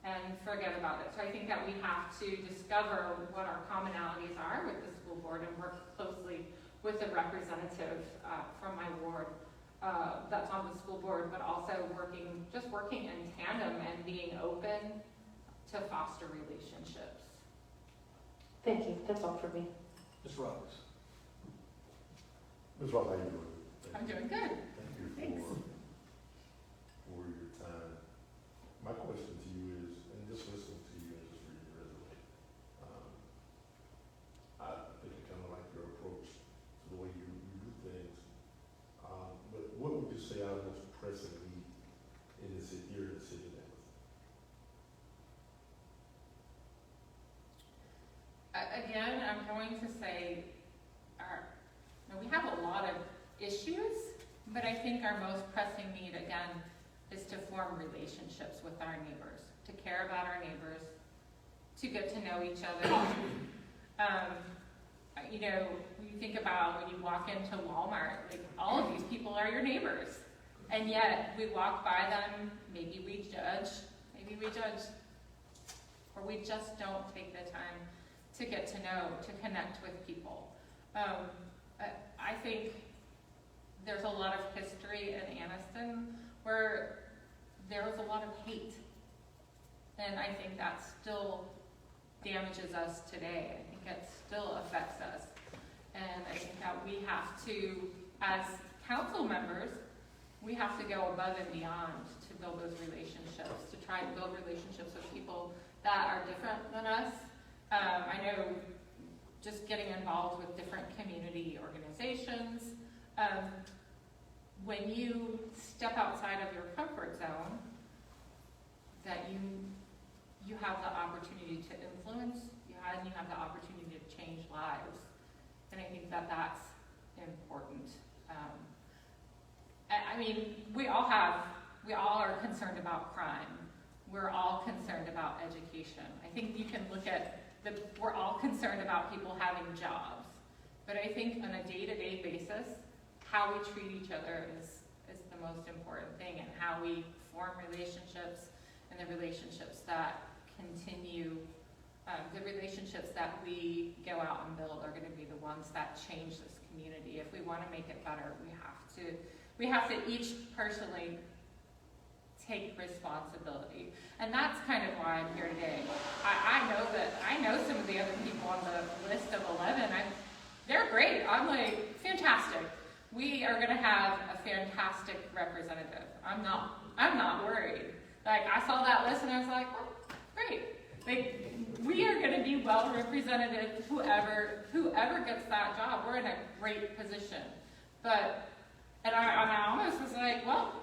S9: and forget about it? So I think that we have to discover what our commonalities are with the school board and work closely with the representative from my ward that's on the school board, but also working in tandem and being open to foster relationships.
S6: Thank you, that's all for me.
S5: Ms. Roberts.
S4: Ms. Ross, how you doing?
S9: I'm doing good.
S4: Thank you
S9: Thanks.
S4: for your time. My question to you is, and just listening to you and just reading your resume, I think I kind of like your approach to the way you do things. But what would you say are the most pressing need in the city, here in the city of Anniston?
S9: Again, I'm going to say we have a lot of issues, but I think our most pressing need, again, is to form relationships with our neighbors, to care about our neighbors, to get to know each other. You know, you think about when you walk into Walmart, like all of these people are your neighbors, and yet we walk by them, maybe we judge, or we just don't take the time to get to know, to connect with people. I think there's a lot of history in Anniston where there was a lot of hate, and I think that still damages us today. I think it still affects us, and I think that we have to, as council members, we have to go above and beyond to build those relationships, to try and build relationships with people that are different than us. I know just getting involved with different community organizations, when you step outside of your comfort zone, that you have the opportunity to influence, and you have the opportunity to change lives. And I think that that's important. I mean, we all are concerned about crime. We're all concerned about education. I think you can look at we're all concerned about people having jobs. But I think on a day-to-day basis, how we treat each other is the most important thing, and how we form relationships, and the relationships that continue, the relationships that we go out and build are going to be the ones that change this community. If we want to make it better, we have to each personally take responsibility. And that's kind of why I'm here today. I know some of the other people on the list of 11. They're great. I'm like, fantastic. We are gonna have a fantastic representative. I'm not worried. Like, I saw that list and I was like, oh, great. Like, we are gonna be well represented, whoever gets that job. We're in a great position. And I almost was like, well,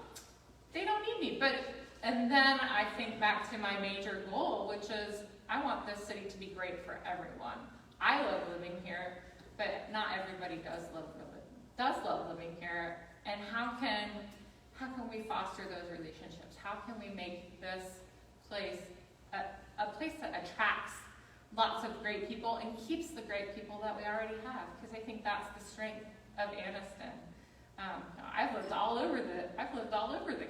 S9: they don't need me. And then I think back to my major goal, which is I want this city to be great for everyone. I love living here, but not everybody does love living here. And how can we foster those relationships? How can we make this place a place that attracts lots of great people and keeps the great people that we already have? Because I think that's the strength of Anniston. I've lived all over the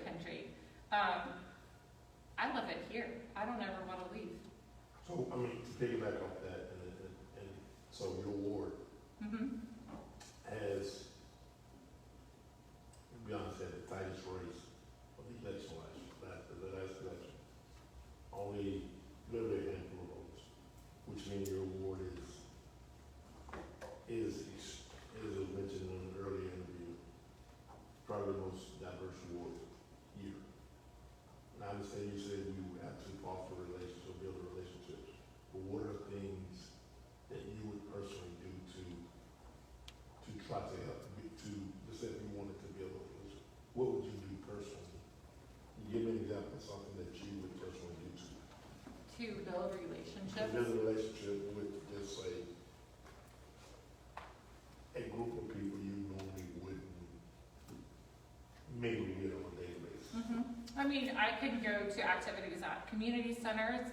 S9: country. I love it here. I don't ever want to leave.
S4: So, I mean, to piggyback off that, and so your ward has, to be honest, had the tightest race of the election the last election. Only literally a handful of votes, which means your ward is as mentioned in an earlier interview, probably the most diverse ward here. And I understand you said you have to foster relationships, build relationships, but what are things that you would personally do to try to help, to say if you wanted to build a relationship? What would you do personally? Give me an example of something that you would personally do
S9: To build relationships.
S4: to build a relationship with, just say,
S9: I mean, I can go to activities at community centers,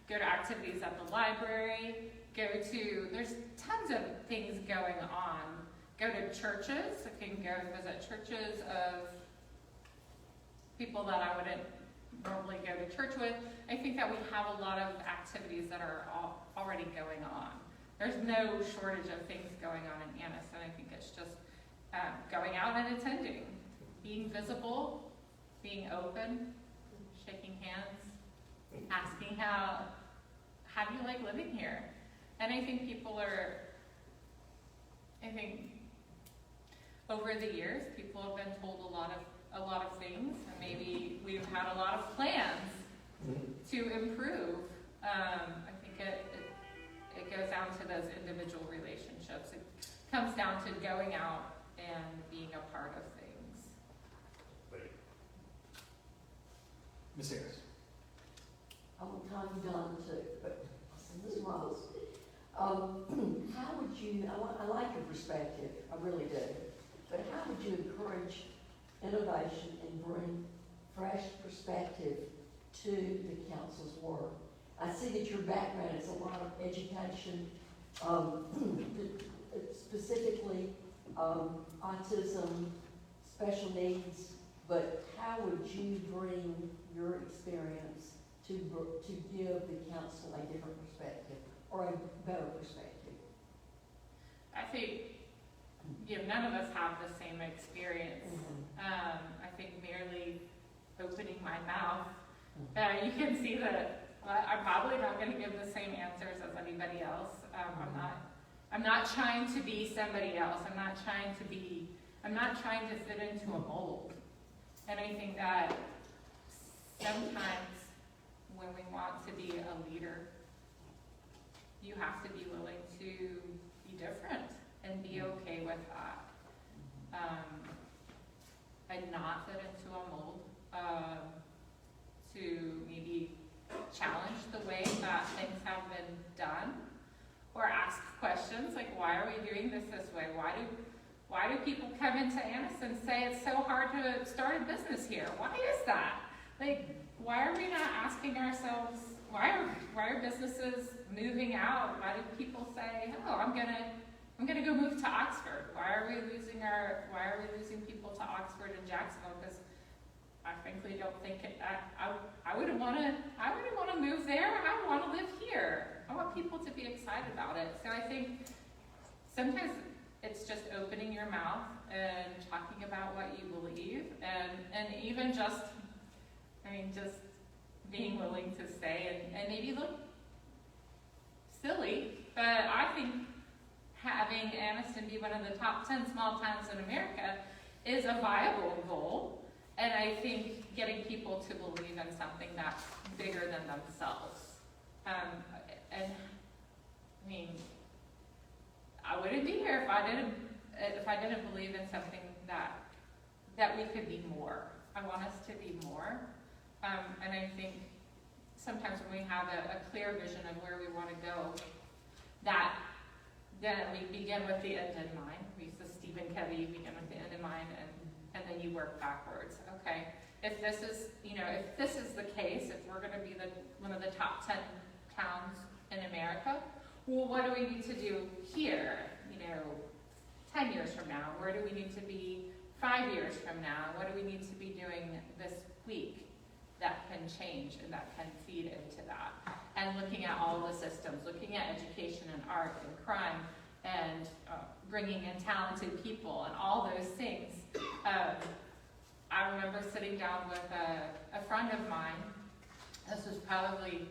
S9: go to activities at the library, there's tons of things going on. Go to churches, I can go visit churches of people that I wouldn't normally go to church with. I think that we have a lot of activities that are already going on. There's no shortage of things going on in Anniston. I think it's just going out and attending, being visible, being open, shaking hands, asking how do you like living here? And I think over the years, people have been told a lot of things, and maybe we've had a lot of plans to improve. I think it goes down to those individual relationships. It comes down to going out and being a part of things.
S5: Ms. Harris.
S3: I will time you down too, but Ms. Ross, how would you, I like your perspective, I really do, but how would you encourage innovation and bring fresh perspective to the council's work? I see that your background is a lot of education, specifically autism, special needs, but how would you bring your experience to give the council a different perspective or a better perspective?
S9: I think, none of us have the same experience. I think merely opening my mouth, you can see that I'm probably not going to give the same answers as anybody else. I'm not trying to be somebody else. I'm not trying to fit into a mold. And I think that sometimes when we want to be a leader, you have to be willing to be different and be okay with that. And not fit into a mold, to maybe challenge the way that things have been done, or ask questions like, why are we doing this way? Why do people come into Anniston and say it's so hard to start a business here? Why is that? Like, why are we not asking ourselves, why are businesses moving out? Why do people say, oh, I'm gonna go move to Oxford? Why are we losing people to Oxford and Jacksonville? Because I frankly don't think I wouldn't want to move there. I want to live here. I want people to be excited about it. So I think sometimes it's just opening your mouth and talking about what you believe, and even just being willing to say and maybe look silly, but I think having Anniston be one of the top 10 small towns in America is a viable goal. And I think getting people to believe in something that's bigger than themselves. I wouldn't be here if I didn't believe in something that we could be more. I want us to be more. And I think sometimes when we have a clear vision of where we want to go, then we begin with the end in mind. We use the Stephen Covey, you begin with the end in mind, and then you work backwards. Okay, if this is the case, if we're going to be one of the top 10 towns in America, well, what do we need to do here? 10 years from now, where do we need to be 5 years from now? What do we need to be doing this week that can change and that can feed into that? And looking at all the systems, looking at education and art and crime and bringing in talented people and all those things. I remember sitting down with a friend of mine. This was probably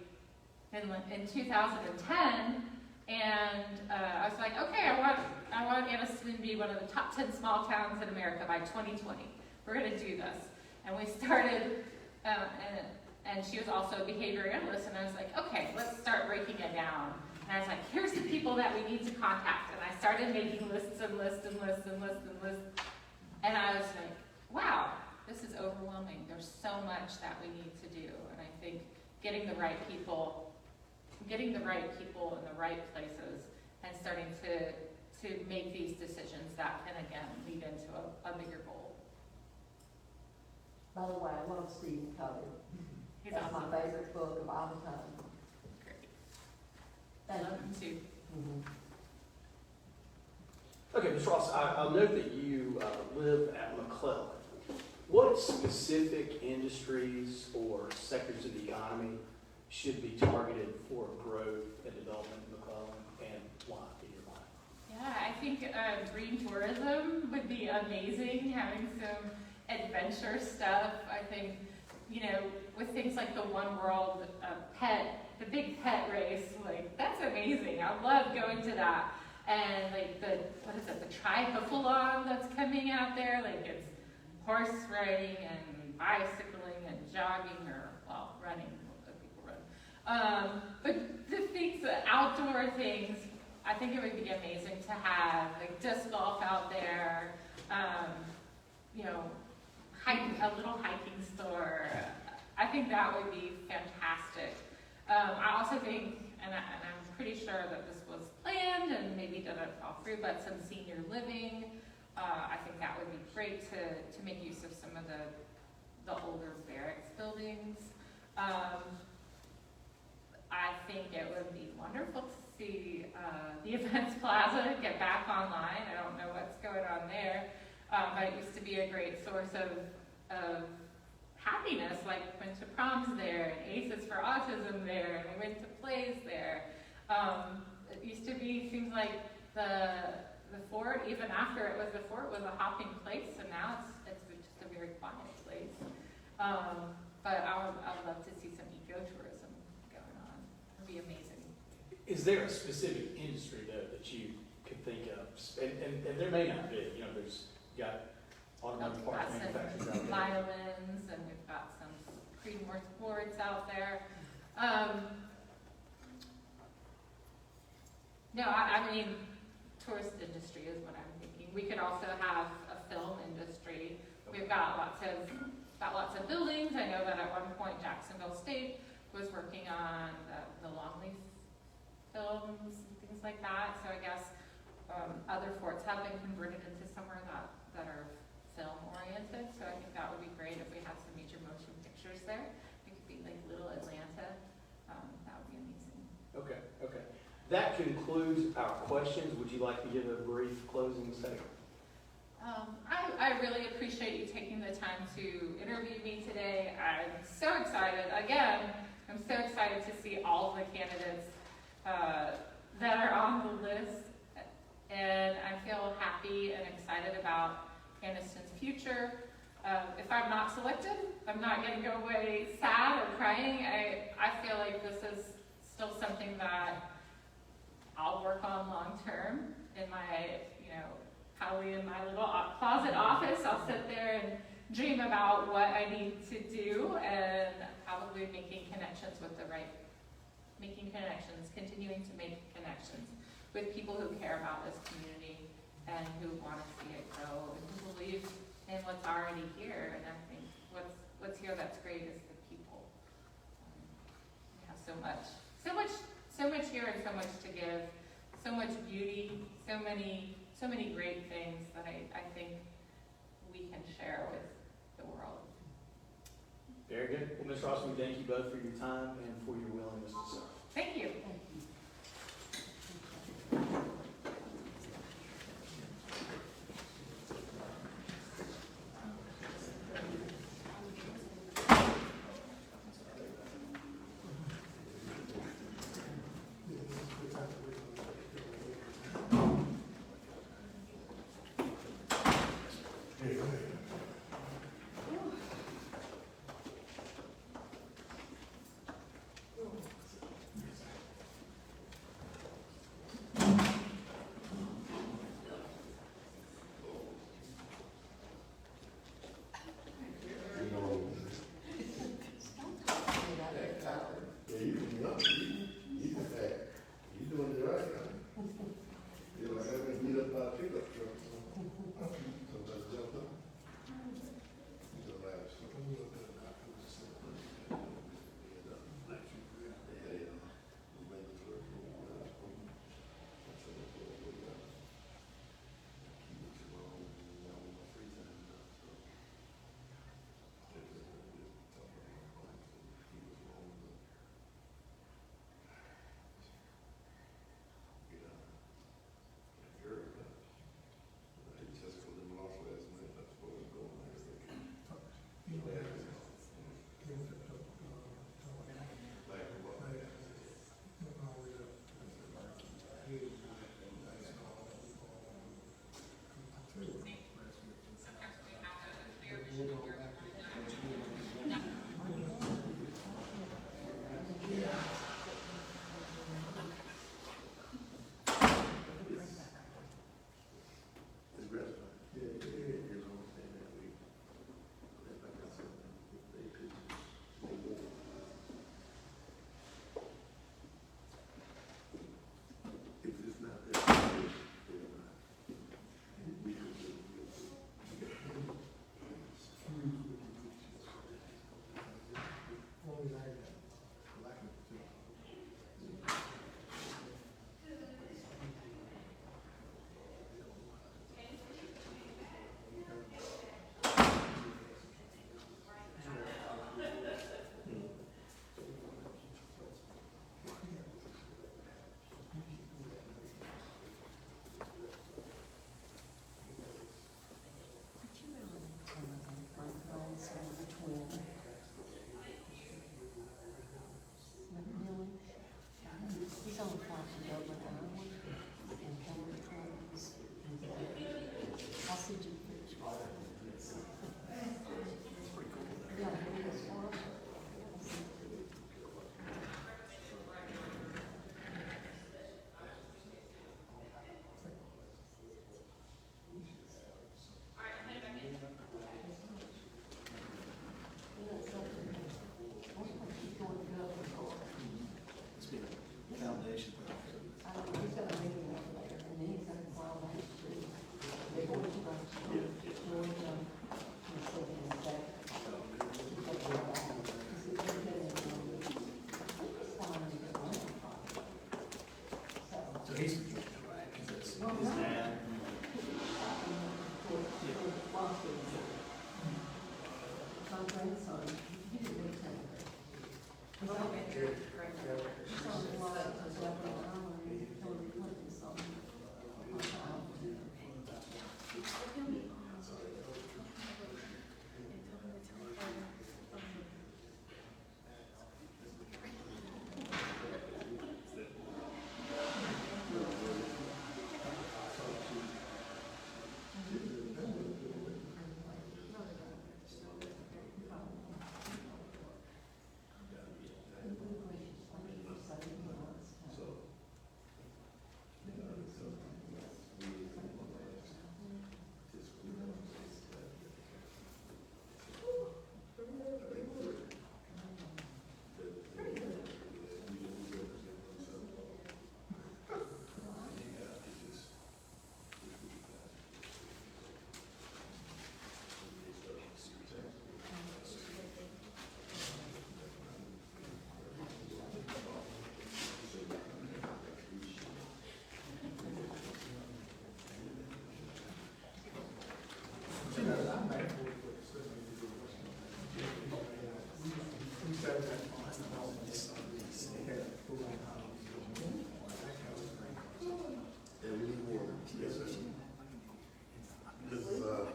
S9: in 2010, and I was like, okay, I want Anniston to be one of the top 10 small towns in America by 2020. We're going to do this. And we started, and she was also a behavior analyst, and I was like, okay, let's start breaking it down. And I was like, here's the people that we need to contact. And I started making lists and lists and lists and lists and lists. And I was like, wow, this is overwhelming. There's so much that we need to do. And I think getting the right people in the right places and starting to make these decisions that can, again, lead into a bigger goal.
S3: By the way, I I love Stephen Covey.
S9: He's
S3: That's my
S9: awesome.
S3: favorite book of all time.
S9: Great.
S3: Thank
S9: Love
S3: you.
S9: him too.
S1: Okay, Ms. Ross, I'll note that you live at McClellan. What specific industries or sectors of the economy should be targeted for growth and development in McClellan, and why, in your mind?
S9: Yeah, I think green tourism would be amazing, having some adventure stuff. I think, you know, with things like the One World the big pet race, like, that's amazing. I love going to that. And like the triathlon that's coming out there, like it's horse riding and bicycling and jogging, or, well, running, most people run. But the things, the outdoor things, I think it would be amazing to have, like disc golf out there, you know, a little hiking store. I think that would be fantastic. I also think, and I'm pretty sure that this was planned and maybe didn't fall through, but some senior living. I think that would be great to make use of some of the older barracks buildings. I think it would be wonderful to see the Events Plaza get back online. I don't know what's going on there, but it used to be a great source of happiness. Like, went to proms there, and Aces for Autism there, and we went to plays there. It used to be, seems like the fort, even after it was the fort, was a hopping place, and now it's just a very quiet place. But I would love to see some ecotourism going on. It'd be amazing.
S1: Is there a specific industry, though, that you could think of? And there may not be, you know, you got automotive
S9: We've
S1: parts
S9: got
S1: manufacturers out
S9: some
S1: there.
S9: violins, and we've got some Creedmoor sports out there. No, I mean, tourist industry is what I'm thinking. We could also have a film industry. We've got lots of buildings. I know that at one point Jacksonville State was working on the Longleaf films and things like that. So I guess other forts have been converted into somewhere that are film oriented. So I think that would be great if we have some major motion pictures there. It could be like Little Atlanta. That would be amazing.
S1: Okay. That concludes our questions. Would you like to give a brief closing statement?
S9: I really appreciate you taking the time to interview me today. I'm so excited. Again, I'm so excited to see all of the candidates that are on the list. And I feel happy and excited about Anniston's future. If I'm not selected, I'm not going to go away sad or crying. I feel like this is still something that I'll work on long term in my, probably in my little closet office. I'll sit there and dream about what I need to do, and probably continuing to make connections with people who care about this community and who want to see it grow and who believe in what's already here. And I think what's here that's great is the people. We have so much here and so much to give, so much beauty, so many great things that I think we can share with the world.
S1: Very good. Well, Ms. Ross, we thank you both for your time and for your willingness to serve.
S9: Thank you.
S3: Thank you. my grandson, he didn't live in
S6: A little bit. Great.
S3: He's on the line, he's like, I'm Hillary Clinton's son.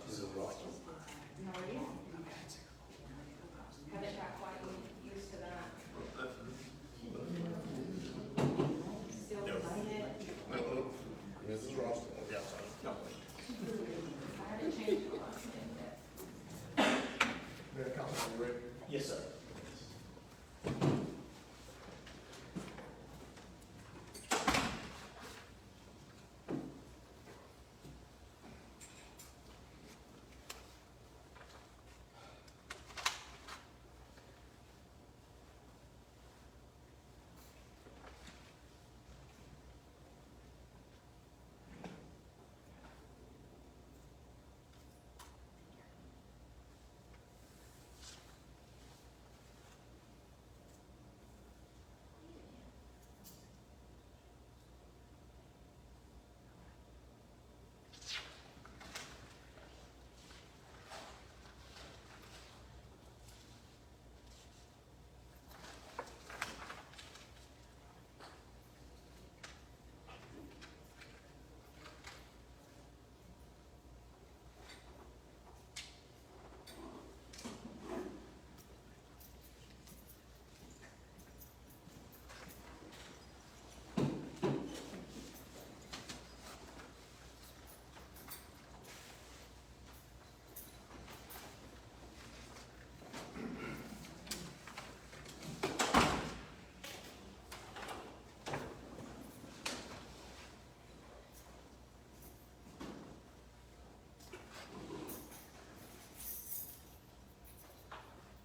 S4: This is Ross.
S6: How are you? Haven't got quite used to that. Still missing it.
S4: Mrs. Ross.
S6: I haven't changed a lot since then.
S5: Yes, sir.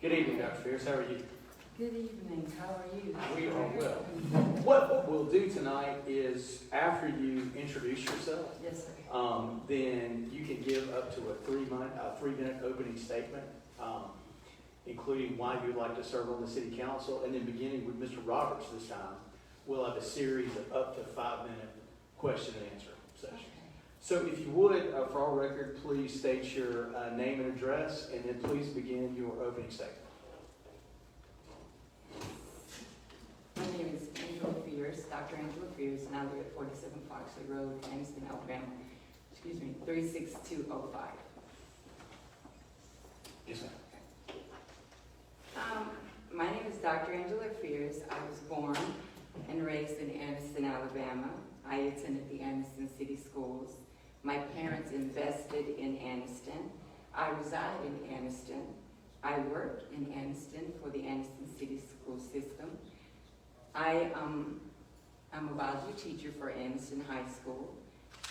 S1: Good evening, Dr. Fierce. How are you?
S10: Good evening, how are you?
S1: We are well. What we'll do tonight is, after you introduce yourself,
S10: Yes, sir.
S1: then you can give up to a 3-minute opening statement, including why you'd like to serve on the city council, and then beginning with Mr. Roberts this time, we'll have a series of up to 5-minute question and answer sessions. So if you would, for our record, please state your name and address, and then please begin your opening statement.
S10: My name is Angela Fierce, Dr. Angela Fierce, and I live at 47 Foxley Road, Anniston, Alabama. 36205.
S1: Yes, ma'am.
S10: My name is Dr. Angela Fierce. I was born and raised in Anniston, Alabama. I attended the Anniston City Schools. My parents invested in Anniston. I reside in Anniston. I work in Anniston for the Anniston City School System. I'm a biology teacher for Anniston High School.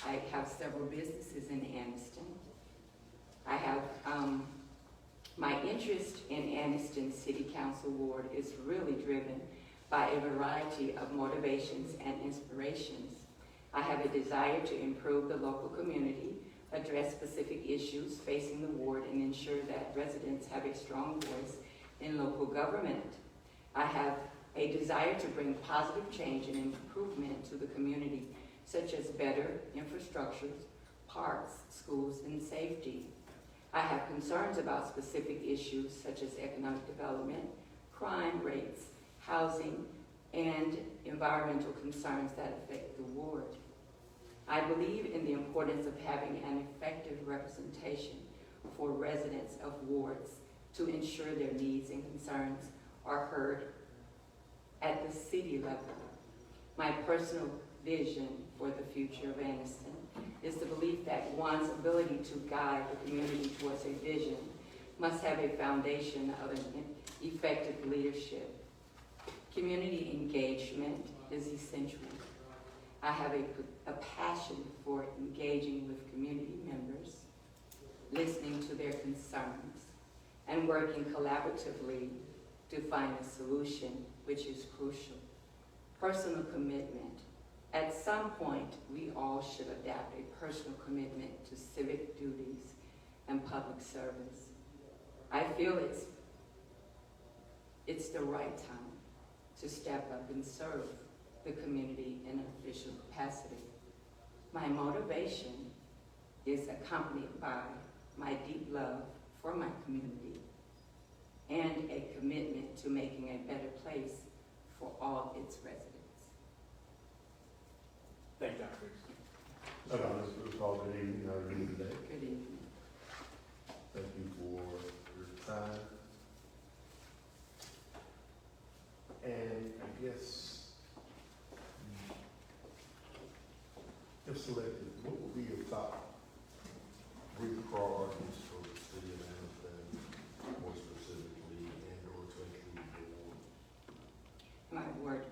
S10: I have several businesses in Anniston. I have, my interest in Anniston City Council Ward is really driven by a variety of motivations and inspirations. I have a desire to improve the local community, address specific issues facing the ward, and ensure that residents have a strong voice in local government. I have a desire to bring positive change and improvement to the community, such as better infrastructures, parks, schools, and safety. I have concerns about specific issues such as economic development, crime rates, housing, and environmental concerns that affect the ward. I believe in the importance of having an effective representation for residents of wards to ensure their needs and concerns are heard at the city level. My personal vision for the future of Anniston is the belief that one's ability to guide the community towards a vision must have a foundation of an effective leadership. Community engagement is essential. I have a passion for engaging with community members, listening to their concerns, and working collaboratively to find a solution, which is crucial. Personal commitment. At some point, we all should adapt a personal commitment to civic duties and public service. I feel it's the right time to step up and serve the community in an official capacity. My motivation is accompanied by my deep love for my community and a commitment to making a better place for all its residents.
S1: Thank you, Dr. Reeves.
S4: Mr. Paul, good evening. How are you today?
S10: Good evening.
S4: Thank you for your time. And I guess, if selected, what would be your top 3 priorities for the city of Anniston, more specifically, and or to include the ward?
S10: My word.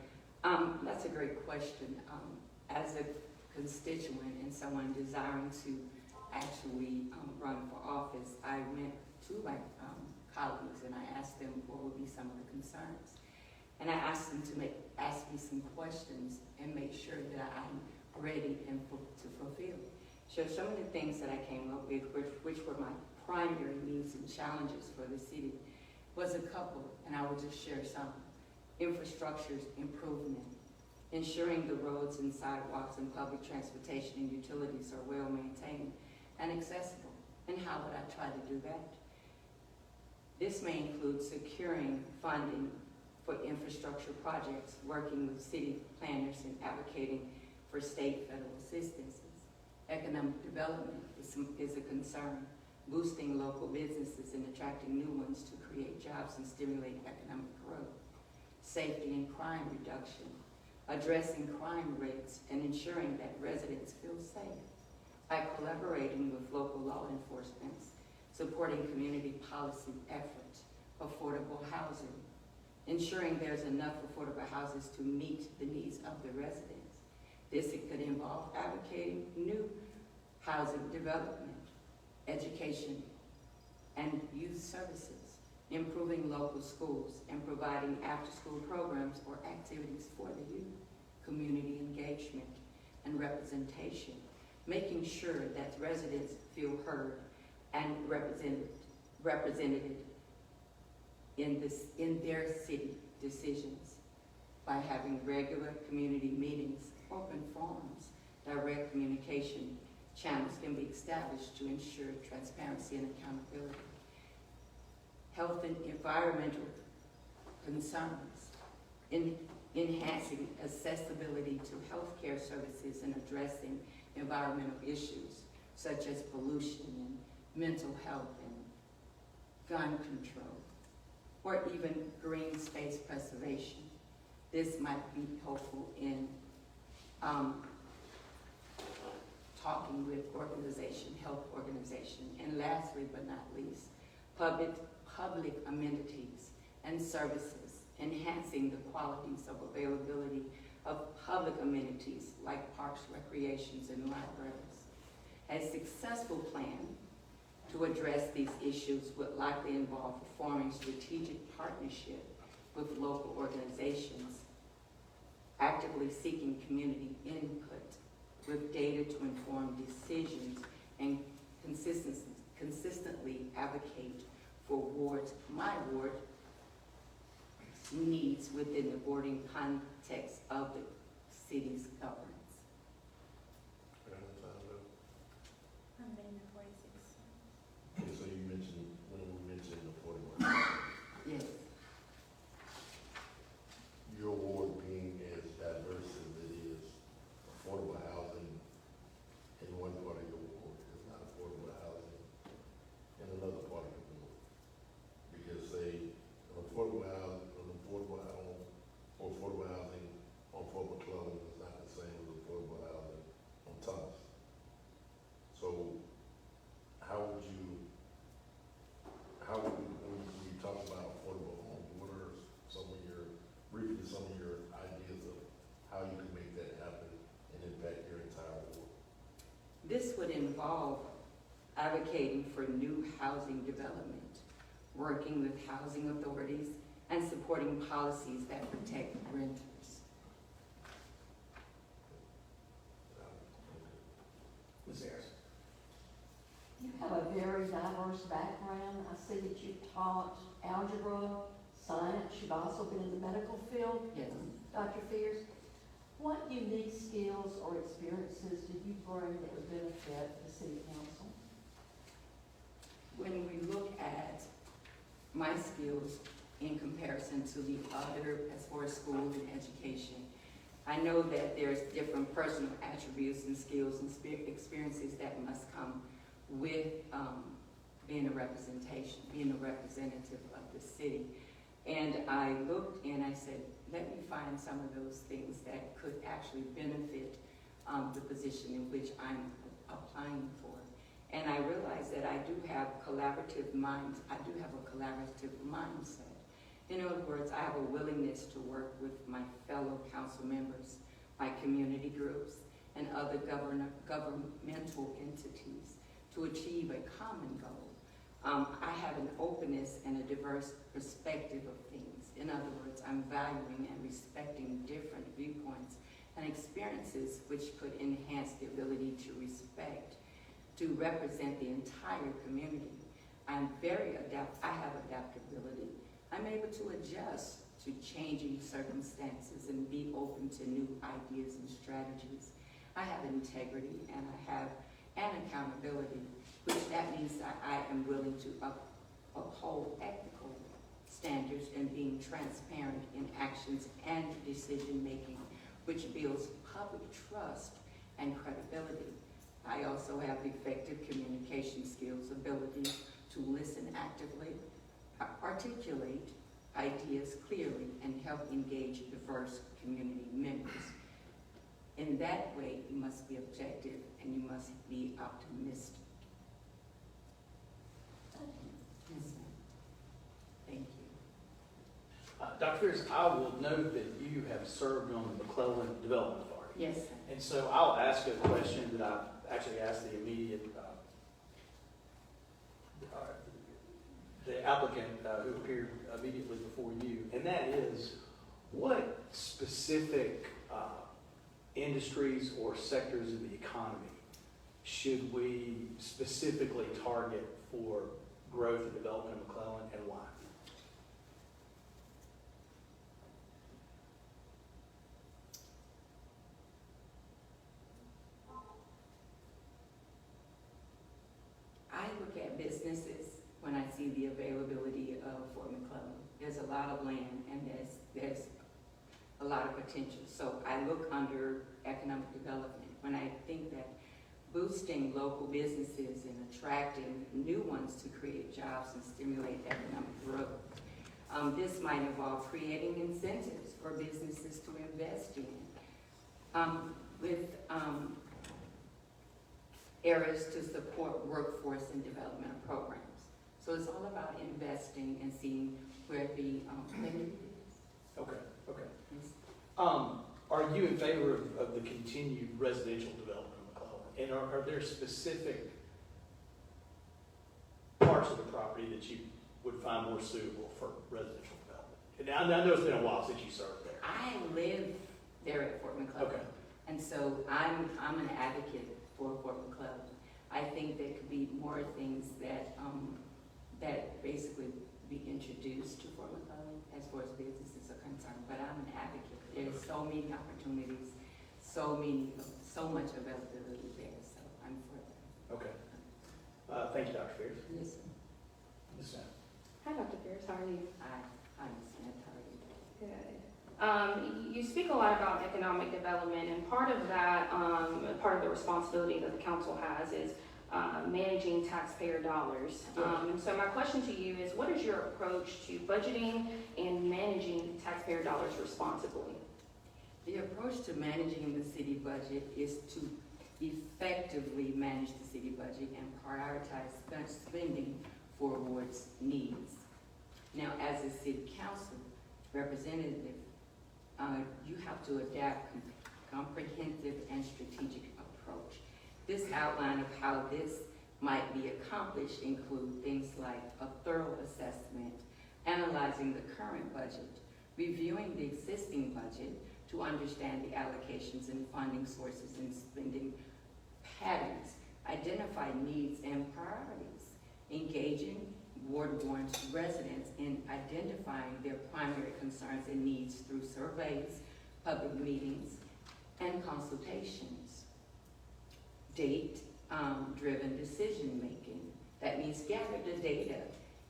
S10: That's a great question. As a constituent and someone desiring to actually run for office, I went to my colleagues and I asked them what would be some of the concerns. And I asked them to ask me some questions and make sure that I'm ready and to fulfill. So some of the things that I came up with, which were my primary needs and challenges for the city, was a couple, and I will just share some. Infrastructure improvement, ensuring the roads and sidewalks and public transportation and utilities are well maintained and accessible. And how would I try to do that? This may include securing funding for infrastructure projects, working with city planners and advocating for state federal assistances. Economic development is a concern, boosting local businesses and attracting new ones to create jobs and stimulate economic growth. Safety and crime reduction, addressing crime rates and ensuring that residents feel safe by collaborating with local law enforcement, supporting community policy efforts, affordable housing, ensuring there's enough affordable houses to meet the needs of the residents. This could involve advocating new housing development, education, and youth services, improving local schools, and providing after-school programs or activities for the youth, community engagement and representation, making sure that residents feel heard and represented in their city decisions by having regular community meetings, open forums, direct communication channels can be established to ensure transparency and accountability. Health and environmental concerns, enhancing accessibility to healthcare services and addressing environmental issues such as pollution and mental health and gun control, or even green space preservation. This might be helpful in talking with health organization. And lastly but not least, public amenities and services, enhancing the qualities of availability of public amenities like parks, recreations, and libraries. A successful plan to address these issues would likely involve forming strategic partnership with local organizations, actively seeking community input with data to inform decisions, and consistently advocate for my ward needs within the boarding context of the city's governance.
S4: Okay, so you
S10: involve advocating for new housing development, working with housing authorities, and supporting policies that protect renters.
S1: Ms. Harris?
S3: You have a very diverse background. I see that you've taught algebra, science, you've also been in the medical field,
S10: Yes.
S3: Dr. Fears. What unique skills or experiences do you bring that would benefit the city council?
S10: When we look at my skills in comparison to the other, as far as school and education, I know that there's different personal attributes and skills and experiences that must come with being a representative of the city. And I looked and I said, let me find some of those things that could actually benefit the position in which I'm applying for. And I realized that I do have collaborative minds. I do have a collaborative mindset. In other words, I have a willingness to work with my fellow council members, my community groups, and other governmental entities to achieve a common goal. I have an openness and a diverse perspective of things. In other words, I'm valuing and respecting different viewpoints and experiences which could enhance the ability to respect, to represent the entire community. I'm very I have adaptability. I'm able to adjust to changing circumstances and be open to new ideas and strategies. I have integrity and I have an accountability, which that means that I am willing to uphold ethical standards and being transparent in actions and decision-making, which builds public trust and credibility. I also have effective communication skills, ability to listen actively, articulate ideas clearly, and help engage diverse community members. In that way, you must be objective and you must be optimistic. Yes, ma'am. Thank you.
S1: Dr. Fears, I will note that you have served on the McClellan Development Authority.
S10: Yes, sir.
S1: And so I'll ask a question that I actually asked the immediate, the applicant who appeared immediately before you, and that is, what specific industries or sectors of the economy should we specifically target for growth and development of McClellan, and why?
S10: I look at businesses when I see the availability of Fort McClellan. There's a lot of land and there's a lot of potential. So I look under economic development when I think that boosting local businesses and attracting new ones to create jobs and stimulate economic growth. This might involve creating incentives for businesses to invest in with areas to support workforce and development programs. So it's all about investing and seeing where the need is.
S1: Okay, okay.
S10: Yes.
S1: Are you in favor of the continued residential development of McClellan? And are there specific parts of the property that you would find more suitable for residential development? And I know it's been a while since you served there.
S10: I live there at Fort McClellan.
S1: Okay.
S10: And so I'm an advocate for Fort McClellan. I think there could be more things that that basically be introduced to Fort McClellan as far as businesses are concerned. But I'm an advocate. There's so many opportunities, so much availability there. So I'm for that.
S1: Okay. Thank you, Dr. Fears.
S10: Yes, sir.
S1: Ms. Smith.
S6: Hi, Dr. Pierce, how are you?
S10: I'm Smith. How are you?
S6: Good. You speak a lot about economic development, and part of that, part of the responsibility that the council has is managing taxpayer dollars. And so my question to you is, what is your approach to budgeting and managing taxpayer dollars responsibly?
S10: The approach to managing the city budget is to effectively manage the city budget and prioritize spending for wards' needs. Now, as a city council representative, you have to adapt comprehensive and strategic approach. This outline of how this might be accomplished include things like a thorough assessment, analyzing the current budget, reviewing the existing budget to understand the allocations and funding sources and spending patterns, identify needs and priorities, engaging Ward 1's residents in identifying their primary concerns and needs through surveys, public meetings, and consultations. Date-driven decision-making. That means gather the data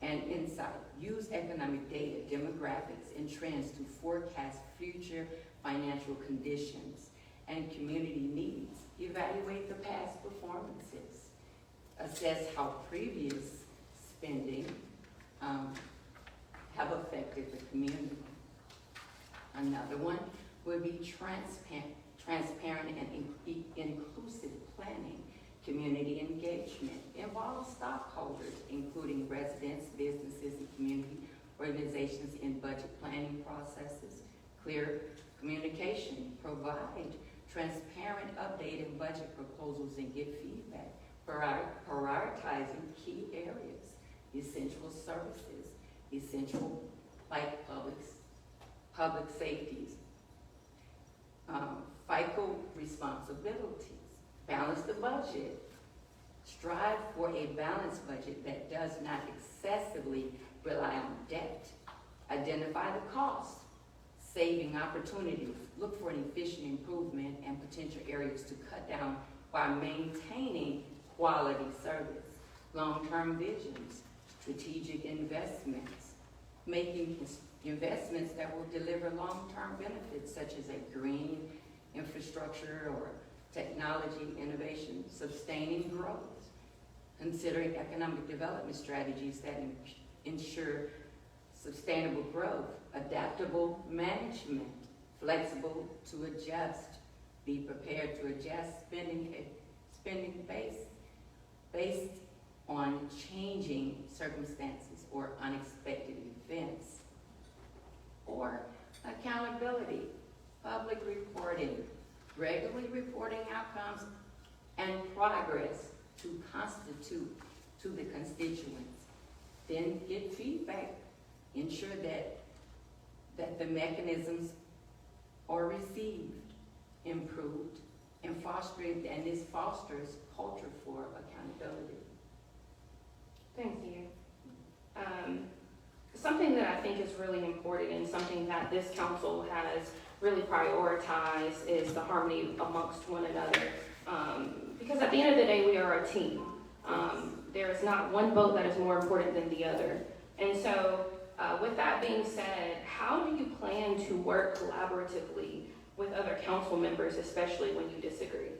S10: and insight. Use economic data, demographics, and trends to forecast future financial conditions and community needs. Evaluate the past performances. Assess how previous spending have affected the community. Another one would be transparent and inclusive planning, community engagement. Involve stockholders, including residents, businesses, and community organizations in budget planning processes. Clear communication. Provide transparent, updated budget proposals and get feedback. Prioritizing key areas, essential services, essential like public safeties, FICO responsibilities. Balance the budget. Strive for a balanced budget that does not excessively rely on debt. Identify the costs, saving opportunities. Look for an efficient improvement and potential areas to cut down while maintaining quality service. Long-term visions, strategic investments, making investments that will deliver long-term benefits such as a green infrastructure or technology innovation, sustaining growth, considering economic development strategies that ensure sustainable growth, adaptable management, flexible to adjust, be prepared to adjust spending based on changing circumstances or unexpected events. Or accountability, public reporting, regularly reporting outcomes and progress to constitute to the constituents. Then get feedback, ensure that the mechanisms are received, improved, and this fosters culture for accountability.
S6: Thank you. Something that I think is really important and something that this council has really prioritized is the harmony amongst one another. Because at the end of the day, we are a team. There is not one vote that is more important than the other. And so with that being said, how do you plan to work collaboratively with other council members, especially when you disagree?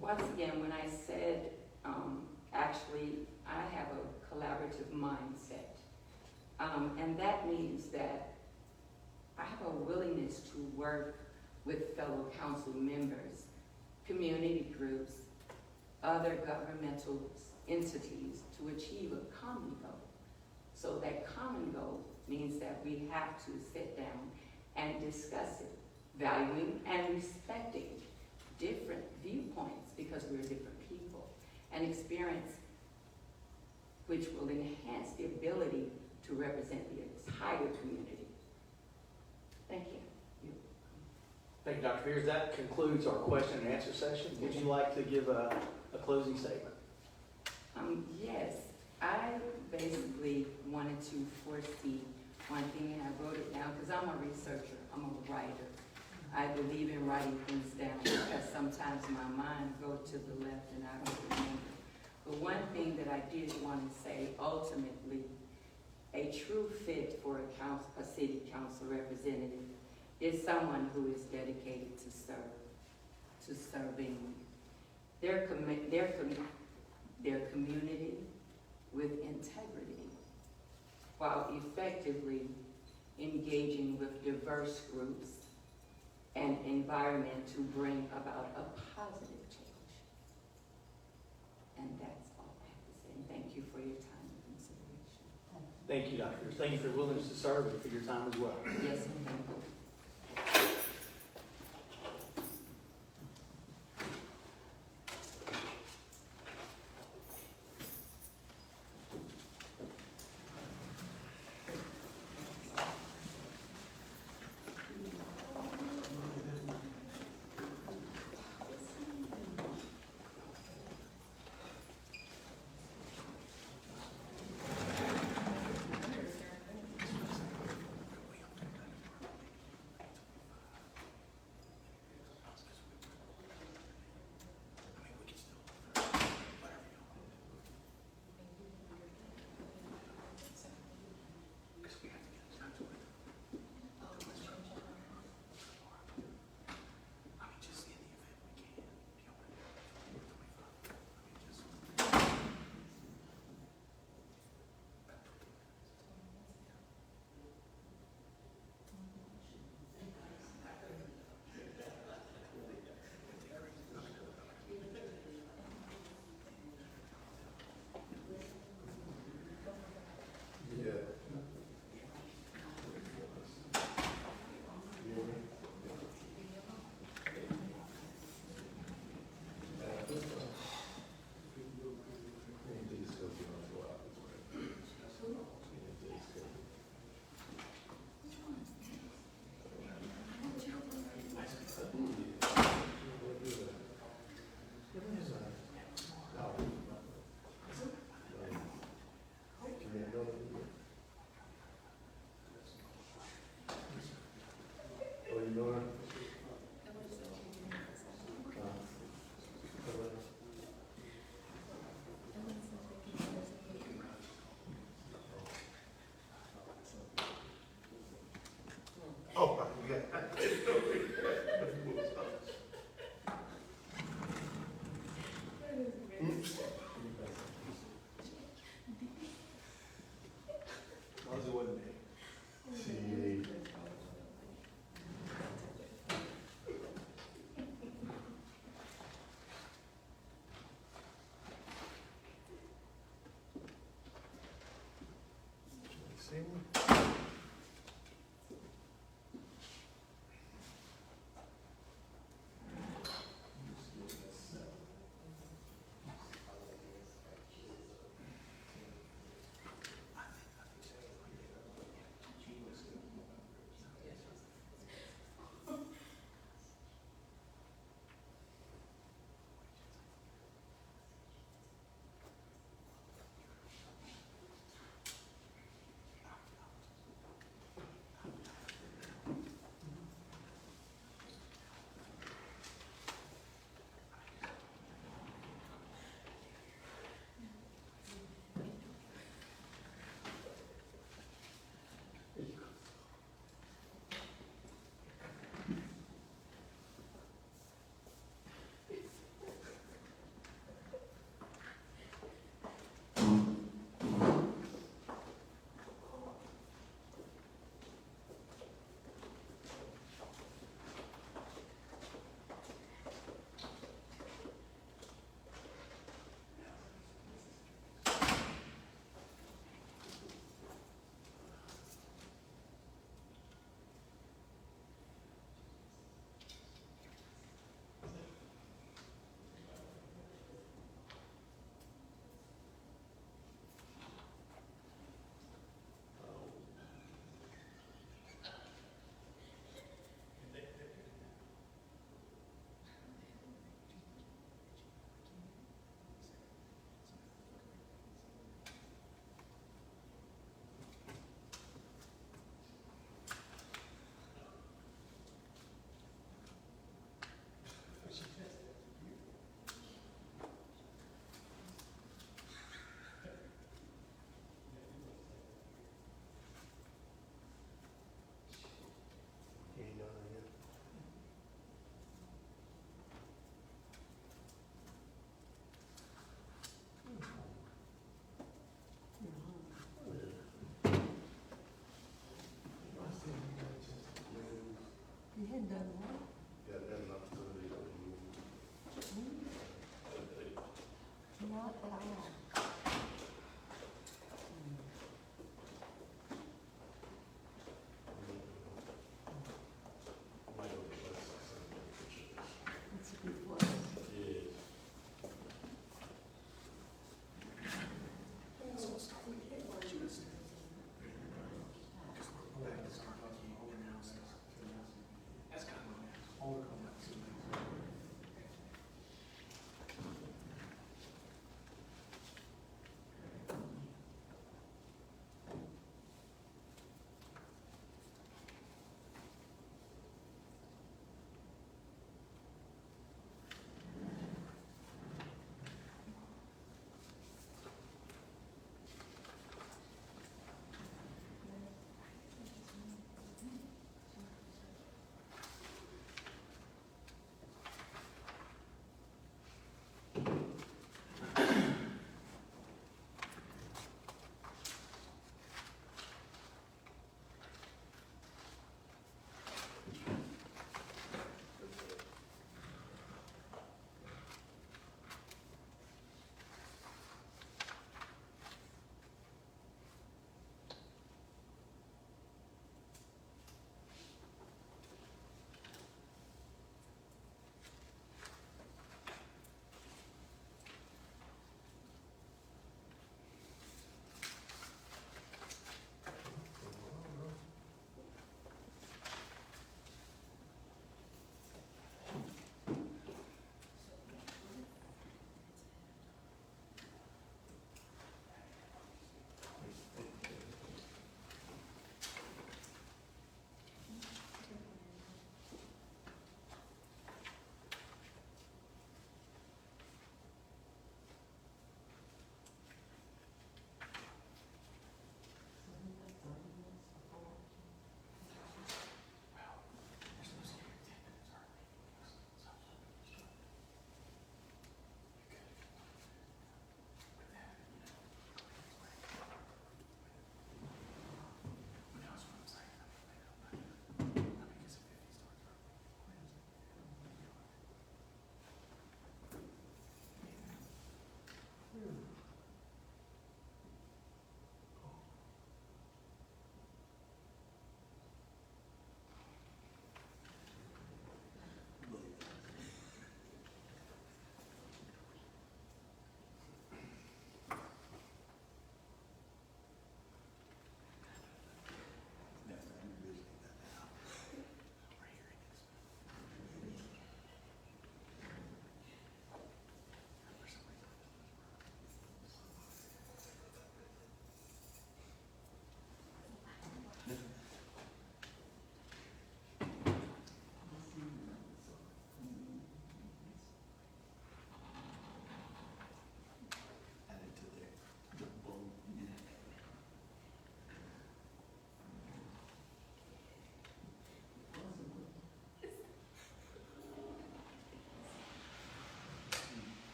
S10: Once again, when I said, actually, I have a collaborative mindset. And that means that I have a willingness to work with fellow council members, community groups, other governmental entities to achieve a common goal. So that common goal means that we have to sit down and discuss it, valuing and respecting different viewpoints because we're different people, and experience which will enhance the ability to represent the entire community.
S6: Thank you.
S1: Thank you, Dr. Beers. That concludes our question and answer session. Would you like to give a closing statement?
S10: Yes, I basically wanted to foresee one thing, and I wrote it down because I'm a researcher, I'm a writer. I believe in writing things down because sometimes my mind goes to the left and I don't remember. But one thing that I did want to say, ultimately, a true fit for a city council representative is someone who is dedicated to serving their community with integrity, while effectively engaging with diverse groups and environment to bring about a positive change. And that's all I have to say. And thank you for your time and consideration.
S1: Thank you, Dr. Beers. Thank you for your willingness to serve and for your time as well.
S10: Yes, and thank you.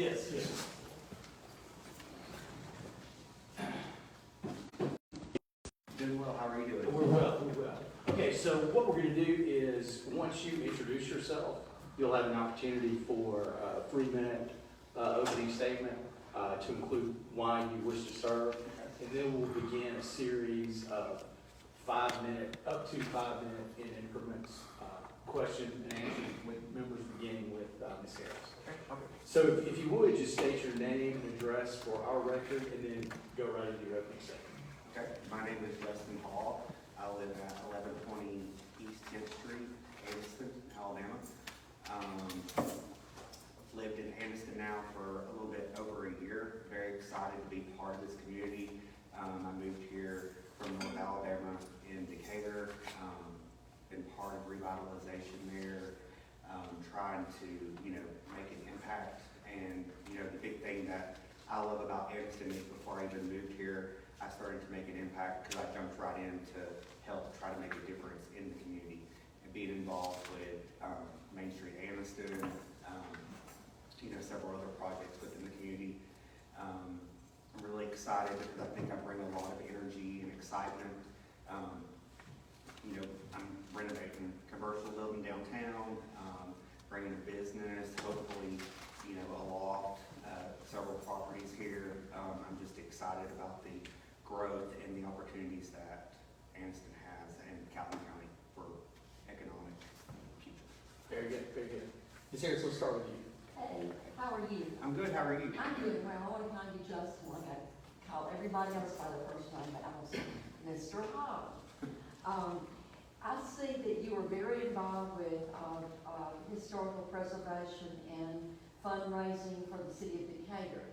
S1: Yes, yes.
S11: Doing well, how are you doing?
S1: We're well, we're well. Okay, so what we're gonna do is, once you introduce yourself, you'll have an opportunity for a 3-minute opening statement to include why you wish to serve. And then we'll begin a series of 5-minute, up to 5-minute in increments, question and answer with members beginning with Ms. Harris. So if you would, just state your name and address for our record and then go right into your opening statement.
S11: Okay, my name is Justin Hall. I live at 1120 East 10th Street, Anniston, Alabama. Lived in Anniston now for a little bit over a year. Very excited to be part of this community. I moved here from North Alabama in Decatur. Been part of revitalization there, trying to, make an impact. And, the big thing that I love about Anniston is before I even moved here, I started to make an impact because I jumped right in to help try to make a difference in the community and being involved with Main Street Anniston, several other projects within the community. I'm really excited because I think I bring a lot of energy and excitement. I'm renovating a commercial building downtown, bringing a business, hopefully, a loft, several properties here. I'm just excited about the growth and the opportunities that Anniston has and Calhoun County for economic future.
S1: Very good, very good. Ms. Harris, let's start with you.
S3: Hey, how are you?
S11: I'm good, how are you?
S3: I'm doing well. I want to call you Justin, like I call everybody else by their first name, but I will say Mr. Hall. I see that you are very involved with historical preservation and fundraising for the city of Decatur.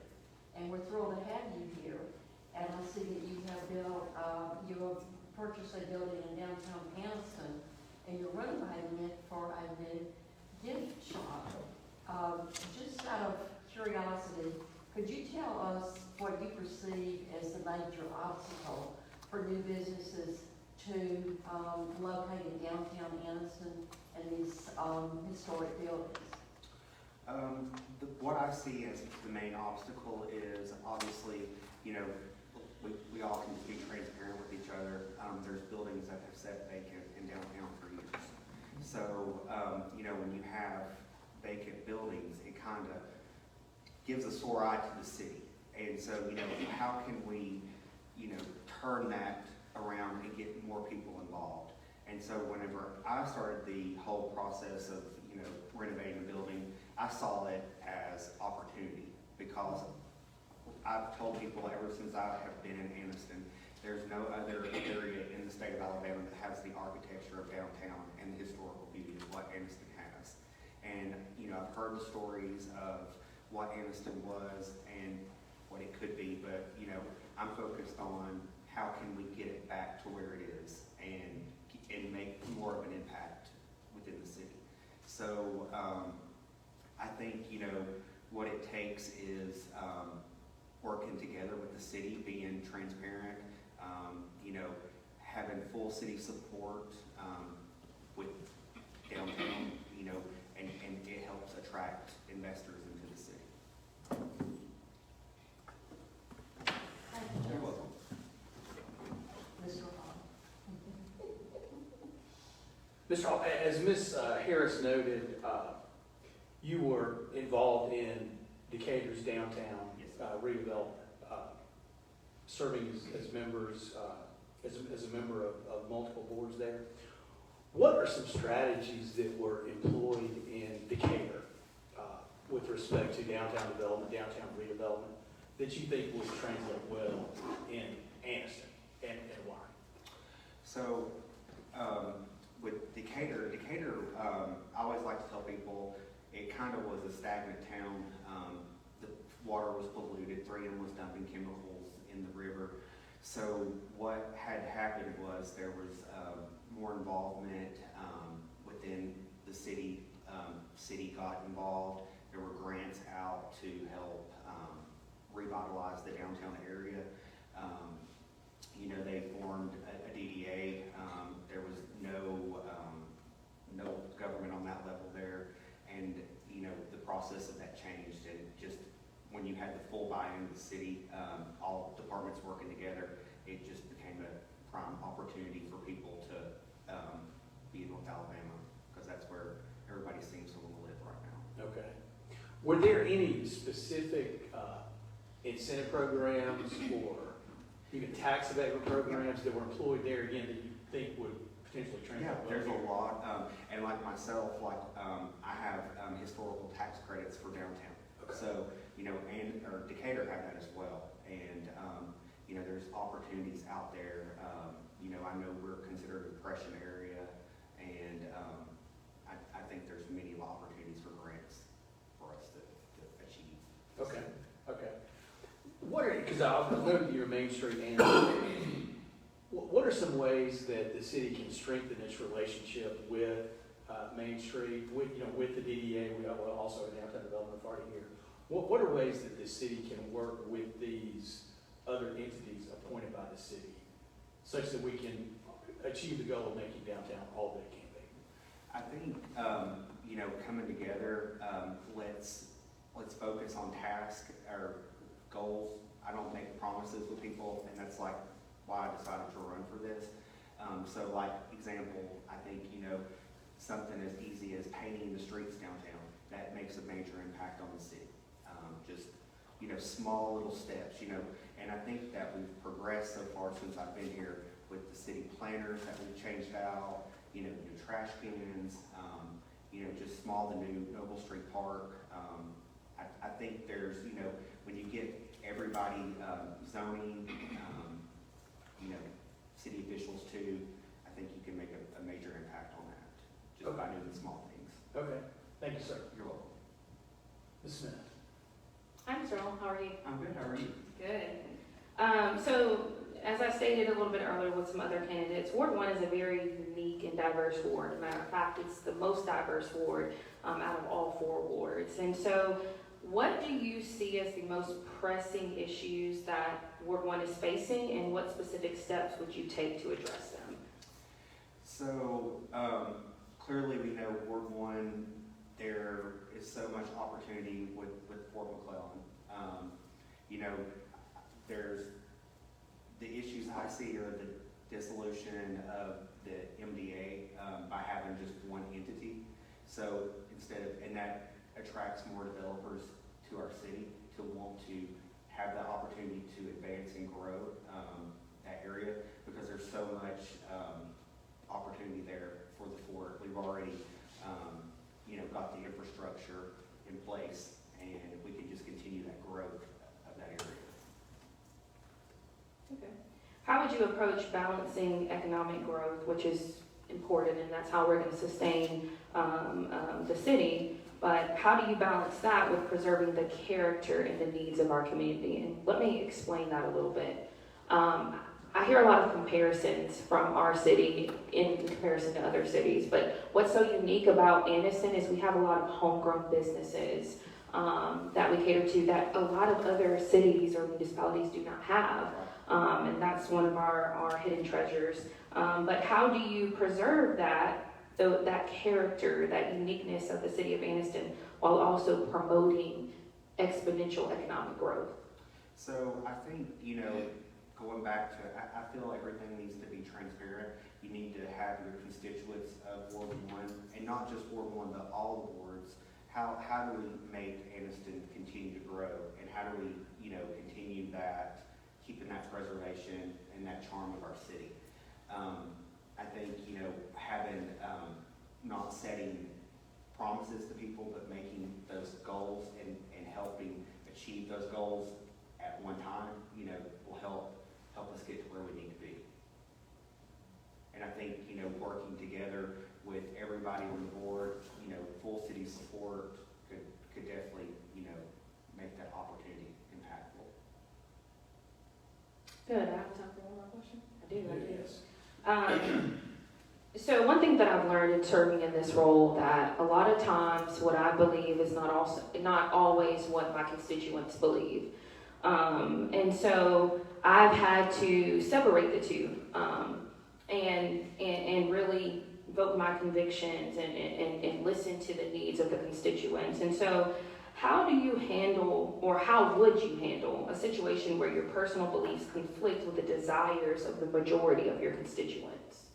S3: And we're thrilled to have you here. And I see that you have built, you have purchased a building in downtown Anniston, and you're renovating it for a new gift shop. Just out of curiosity, could you tell us what you perceive as the major obstacle for new businesses to locate in downtown Anniston and these historic buildings?
S11: What I see as the main obstacle is obviously, we all can be transparent with each other. There's buildings that have sat vacant in downtown for years. So, when you have vacant buildings, it kind of gives a sore eye to the city. And so, how can we, turn that around and get more people involved? And so whenever I started the whole process of, renovating the building, I saw it as opportunity because I've told people ever since I have been in Anniston, there's no other area in the state of Alabama that has the architecture of downtown and the historical beauty of what Anniston has. And, I've heard the stories of what Anniston was and what it could be, but, I'm focused on how can we get it back to where it is and make more of an impact within the city. So I think, what it takes is working together with the city, being transparent, having full city support with downtown, and it helps attract investors into the city.
S3: Thank you,
S11: You're welcome.
S3: Mr. Hall.
S1: Mr. Hall, as Ms. Harris noted, you were involved in Decatur's downtown redevelopment, serving as members, as a member of multiple boards there. What are some strategies that were employed in Decatur with respect to downtown development, downtown redevelopment, that you think would translate well in Anniston, and why?
S11: So, with Decatur, I always like to tell people it kind of was a stagnant town. The water was polluted, 3M was dumping chemicals in the river. So what had happened was there was more involvement within the city. City got involved. There were grants out to help revitalize the downtown area. They formed a DDA. There was no government on that level there, and the process of that changed, and just when you had the full buy-in of the city, all departments working together, it just became a prime opportunity for people to be in North Alabama, because that's where everybody seems to want to live right now.
S1: Okay. Were there any specific incentive programs or even tax abatement programs that were employed there again that you think would potentially
S11: Yeah,
S1: translate?
S11: there's a lot, and like myself, I have historical tax credits for downtown.
S1: Okay.
S11: So, or Decatur had that as well, and, there's opportunities out there. I know we're considered a depression area, and, I think there's many opportunities for grants for us to achieve.
S1: Okay, okay. Because I know that you're Main Street and what are some ways that the city can strengthen its relationship with Main Street, with the DDA, we also have Downtown Development Authority here. What are ways that the city can work with these other entities appointed by the city such that we can achieve the goal of making downtown all that it can be?
S11: I think, coming together, let's focus on tasks or goals. I don't make promises with people, and that's like why I decided to run for this. So like example, I think, something as easy as painting the streets downtown, that makes a major impact on the city. Small little steps, and I think that we've progressed so far since I've been here with the city planners that we've changed out, new trash cans, just small, the new Noble Street Park. I think there's, when you get everybody zoning, city officials too, I think you can make a major impact on that, just by doing small things.
S1: Okay, thank you, sir.
S11: You're welcome.
S1: Ms. Smith.
S6: Hi, Mr. Earl, how are you?
S11: I'm good, how are you?
S6: Good. So, as I stated a little bit earlier with some other candidates, Ward 1 is a very unique and diverse ward. As a matter of fact, it's the most diverse ward out of all 4 wards. And so, what do you see as the most pressing issues that Ward 1 is facing, and what specific steps would you take to address them?
S11: So, clearly we know Ward 1, there is so much opportunity with Fort McClellan. There's the issues I see are the dissolution of the MDA by having just one entity. So and that attracts more developers to our city to want to have the opportunity to advance and grow that area, because there's so much opportunity there for the fort. We've already, got the infrastructure in place, and if we can just continue that growth of that area.
S6: Okay. How would you approach balancing economic growth, which is important, and that's how we're going to sustain the city, but how do you balance that with preserving the character and the needs of our community? And let me explain that a little bit. I hear a lot of comparisons from our city in comparison to other cities, but what's so unique about Anniston is we have a lot of homegrown businesses that we cater to that a lot of other cities or municipalities do not have. And that's one of our hidden treasures. But how do you preserve that character, that uniqueness of the city of Anniston, while also promoting exponential economic growth?
S11: So I think, going back to, I feel everything needs to be transparent. You need to have your constituents of Ward 1, and not just Ward 1, but all the wards. How do we make Anniston continue to grow, and how do we, continue that, keeping that preservation and that charm of our city? I think, having, not setting promises to people, but making those goals and helping achieve those goals at one time, will help us get to where we need to be. And I think, working together with everybody on the board, full city support could definitely, make that opportunity impactful.
S6: Good. I have time for one more question. I do.
S1: Yes.
S6: So one thing that I've learned in serving in this role, that a lot of times what I believe is not always what my constituents believe. And so I've had to separate the two and really vote my convictions and listen to the needs of the constituents. And so How do you handle, or how would you handle, a situation where your personal beliefs conflict with the desires of the majority of your constituents?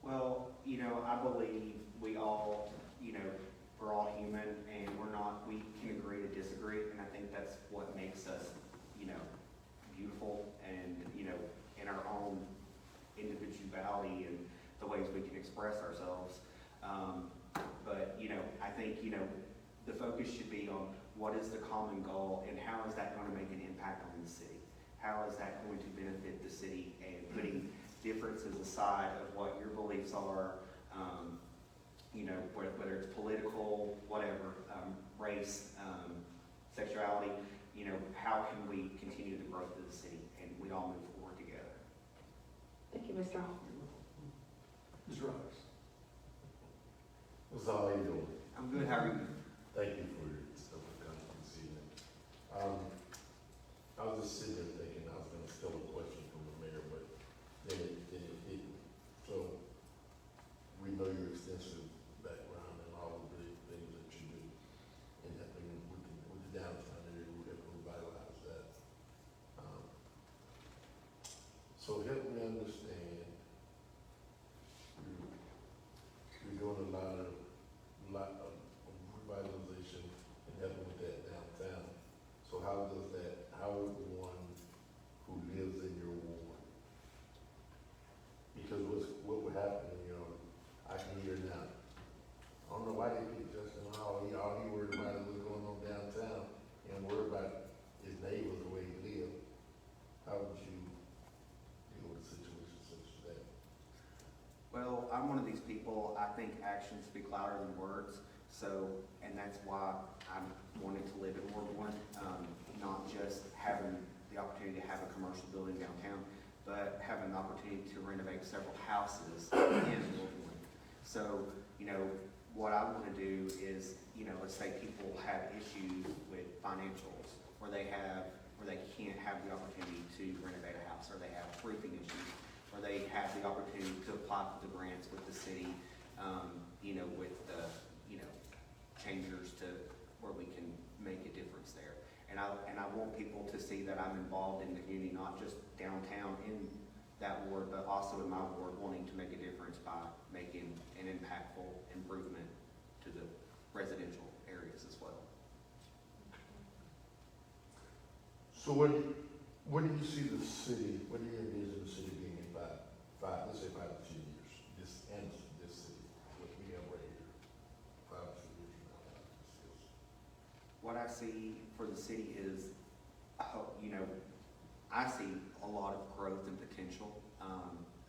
S11: Well, I believe we all, we're all human and we can agree to disagree, and I think that's what makes us, beautiful and, in our own individuality and the ways we can express ourselves. But, I think, the focus should be on what is the common goal and how is that going to make an impact on the city? How is that going to benefit the city, and putting differences aside of what your beliefs are, whether it's political, whatever, race, sexuality, how can we continue the growth of the city and we all move forward together?
S6: Thank you, Mr. Hall.
S5: Ms. Rogers.
S4: What's all you doing?
S11: I'm good, how are you?
S4: Thank you for your stuff for coming this evening. I was just sitting there thinking I was gonna steal a question from the mayor, but then it didn't. So, we know your extensive background and all of the things that you do. And that we can, with the downtown area, we can revitalize that. So help me understand, you're doing a lot of revitalization and helping with that downtown. So how would one who lives in your ward, because what would happen, I can hear now, I don't know why they picked Justin Hall, all he worried about is what's going on downtown, and worried about his neighbors, the way he lives. How would you deal with a situation such as that?
S11: Well, I'm one of these people, I think actions speak louder than words. So, and that's why I'm wanting to live in Ward 1, not just having the opportunity to have a commercial building downtown, but having the opportunity to renovate several houses in Ward 1. So, what I want to do is, let's say people have issues with financials, or they can't have the opportunity to renovate a house, or they have roofing issues, or they have the opportunity to apply for the grants with the city, with the, changers to where we can make a difference there. And I want people to see that I'm involved in the community, not just downtown in that ward, but also in my ward, wanting to make a difference by making an impactful improvement to the residential areas as well.
S4: So what do you see the city, what do you envision the city being in let's say 5 to 10 years? This city, what we have right here, 5 to 10 years from now.
S11: What I see for the city is, I see a lot of growth and potential.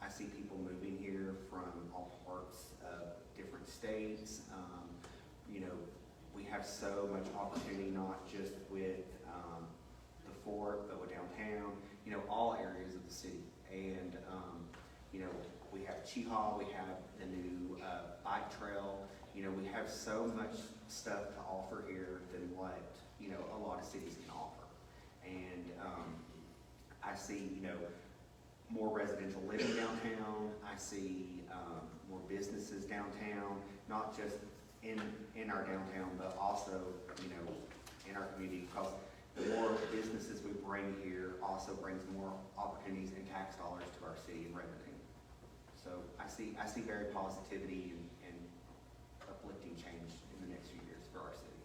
S11: I see people moving here from all parts of different states. We have so much opportunity, not just with the fort, but with downtown, all areas of the city. And, we have Cheehaw, we have the new bike trail. We have so much stuff to offer here than what, a lot of cities can offer. And I see, more residential living downtown. I see more businesses downtown, not just in our downtown, but also, in our community, because the more businesses we bring here also brings more opportunities and tax dollars to our city and revenue. So I see very positivity and uplifting change in the next few years for our city.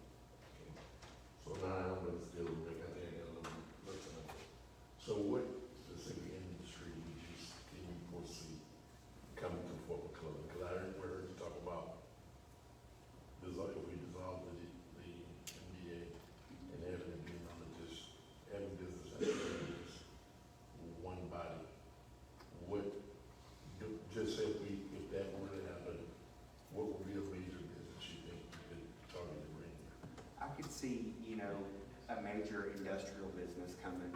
S4: So now I'm gonna still make, I think I got a little listen up. So what specific industry can you foresee coming to Fort McClellan? Because I heard you talk about if we dissolve the MBA and having it being under just having business activities, one body. Just say if that were to happen, what would be a major business you think you could target to bring here?
S11: I could see, a major industrial business coming,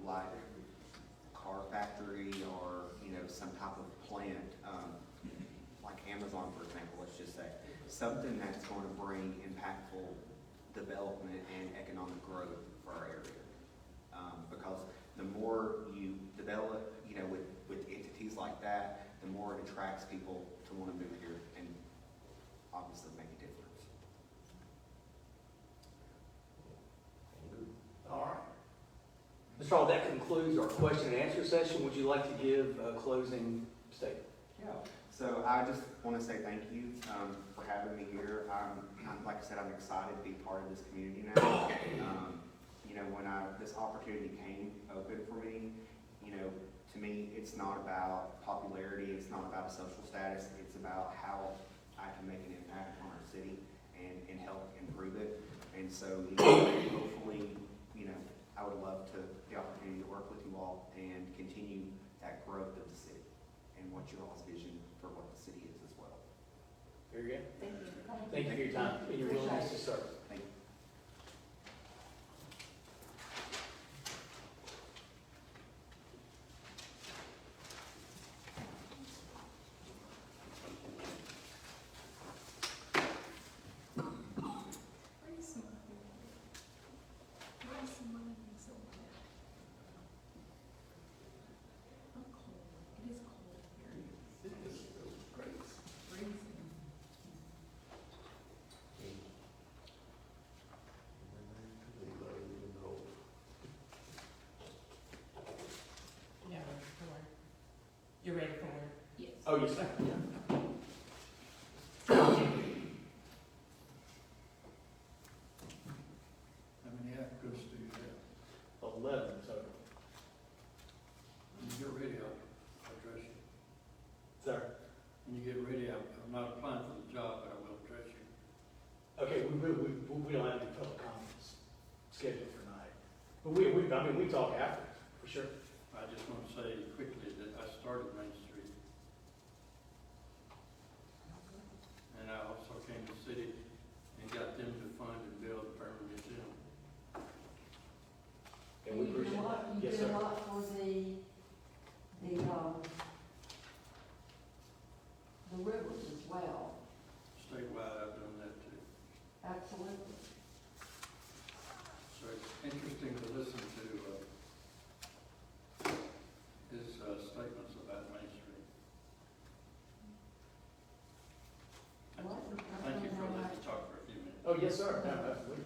S11: like a car factory or, some type of plant, like Amazon, for example, let's just say. Something that's going to bring impactful development and economic growth for our area. Because the more you develop, with entities like that, the more it attracts people to want to move here and obviously make a difference.
S1: Charles, that concludes our question and answer session. Would you like to give a closing statement?
S11: Yeah. So I just want to say thank you for having me here. Like I said, I'm excited to be part of this community now. You know, when this opportunity came open for me, you know, to me, it's not about popularity. It's not about a social status. It's about how I can make an impact on our city and help improve it. And so, you know, hopefully, you know, I would love the opportunity to work with you all and continue that growth of the city and what your all's vision for what the city is as well.
S1: Very good.
S6: Thank you.
S1: Thank you for your time and your willingness to serve.
S11: Thank you.
S9: You're ready for it?
S6: Yes.
S1: Oh, yes, sir. Yeah.
S12: How many applicants do you have?
S1: 11, so,
S12: When you get ready, I'll address you.
S1: sir.
S12: When you get ready, I'm not applying for the job, but I will address you.
S1: Okay, we don't have any public comments scheduled for tonight. But we talk after, for sure.
S12: I just want to say quickly that I started Main Street. And I also came to the city and got them to fund and build a permanent museum.
S1: And we appreciate that. Yes,
S3: You did
S1: sir.
S3: a lot for the rivers as well,
S12: Statewide, I've done that too.
S3: absolutely.
S12: So it's interesting to listen to his statements about Main Street.
S3: Well,
S12: Thank you for letting me talk for a few minutes.
S1: Oh, yes, sir. No, absolutely.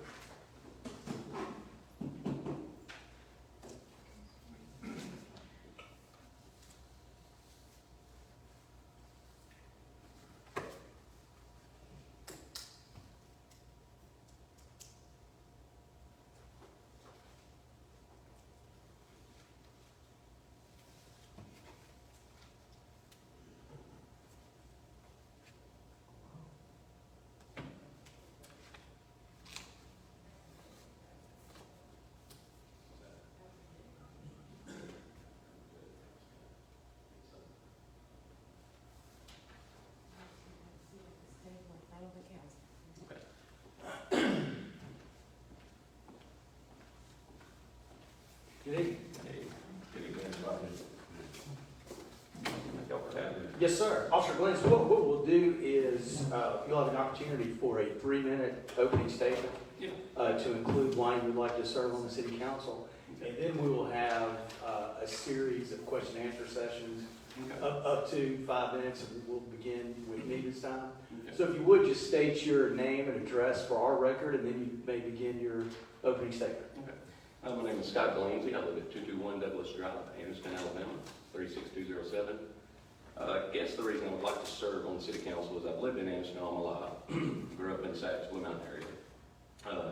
S1: Good evening. Yes, sir. Officer Glenn, so what we'll do is, you'll have an opportunity for a 3-minute opening statement to include why you would like to serve on the city council. And then we will have a series of question and answer sessions up to 5 minutes, and we'll begin with me this time. So if you would, just state your name and address for our record, and then you may begin your opening statement.
S13: My name is Scott Glancy. I live at 221 Douglas Drive, Anniston, Alabama, 36207. I guess the reason I would like to serve on the city council is I've lived in Anniston all my life. Grew up in the Saks, Blue Mountain area.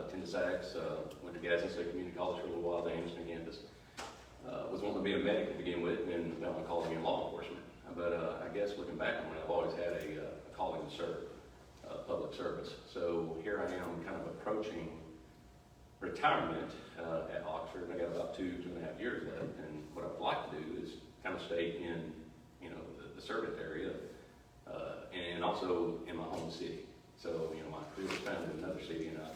S13: Attended Saks, went to Gadsden State Community College for a little while, the Anniston campus. Was wanting to be a medic to begin with, and then found my calling in law enforcement. But I guess looking back on it, I've always had a calling to serve, public service. So here I am kind of approaching retirement at Oxford, and I got about 2.5 years left. And what I would like to do is kind of stay in, you know, the service area, and also in my home city. So, you know, my career was founded in another city, and I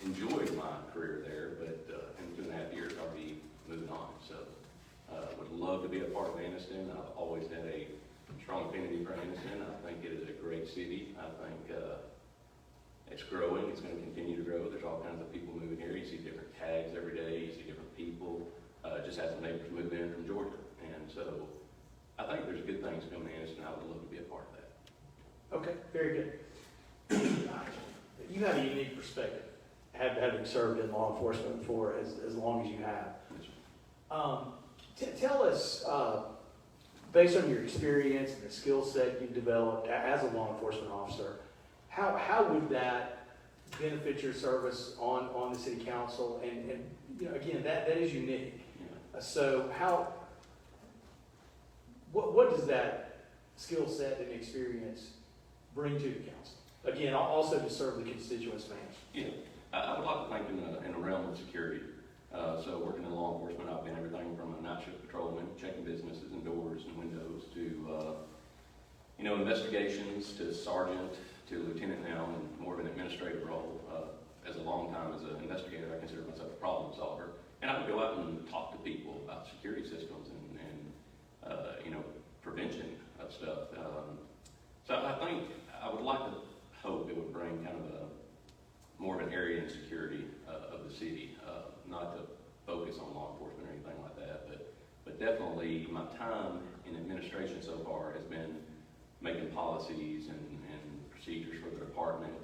S13: enjoyed my career there, but in 2.5 years, I'll be moving on. So, would love to be a part of Anniston. I've always had a strong affinity for Anniston. I think it is a great city. I think it's growing. It's going to continue to grow. There's all kinds of people moving here. You see different tags every day. You see different people. Just had some neighbors move in from Georgia. And so I think there's good things coming to Anniston. I would love to be a part of that.
S1: Okay, very good. You have a unique perspective, having served in law enforcement for as long as you have. Tell us, based on your experience and the skill set you've developed as a law enforcement officer, how would that benefit your service on the city council? And you know, again, that is unique. So what does that skill set and experience bring to the council? Again, also to serve the constituents' fans.
S13: Yeah, I would like to think in the realm of security. So working in law enforcement, I've been everything from a night shift patrolman, checking businesses and doors and windows, to investigations, to sergeant, to lieutenant now, and more of an administrative role. As a long time as an investigator, I consider myself a problem solver, and I would go out and talk to people about security systems and prevention of stuff. So I think I would like to hope it would bring kind of more of an area in security of the city, not to focus on law enforcement or anything like that, but definitely my time in administration so far has been making policies and procedures for the department.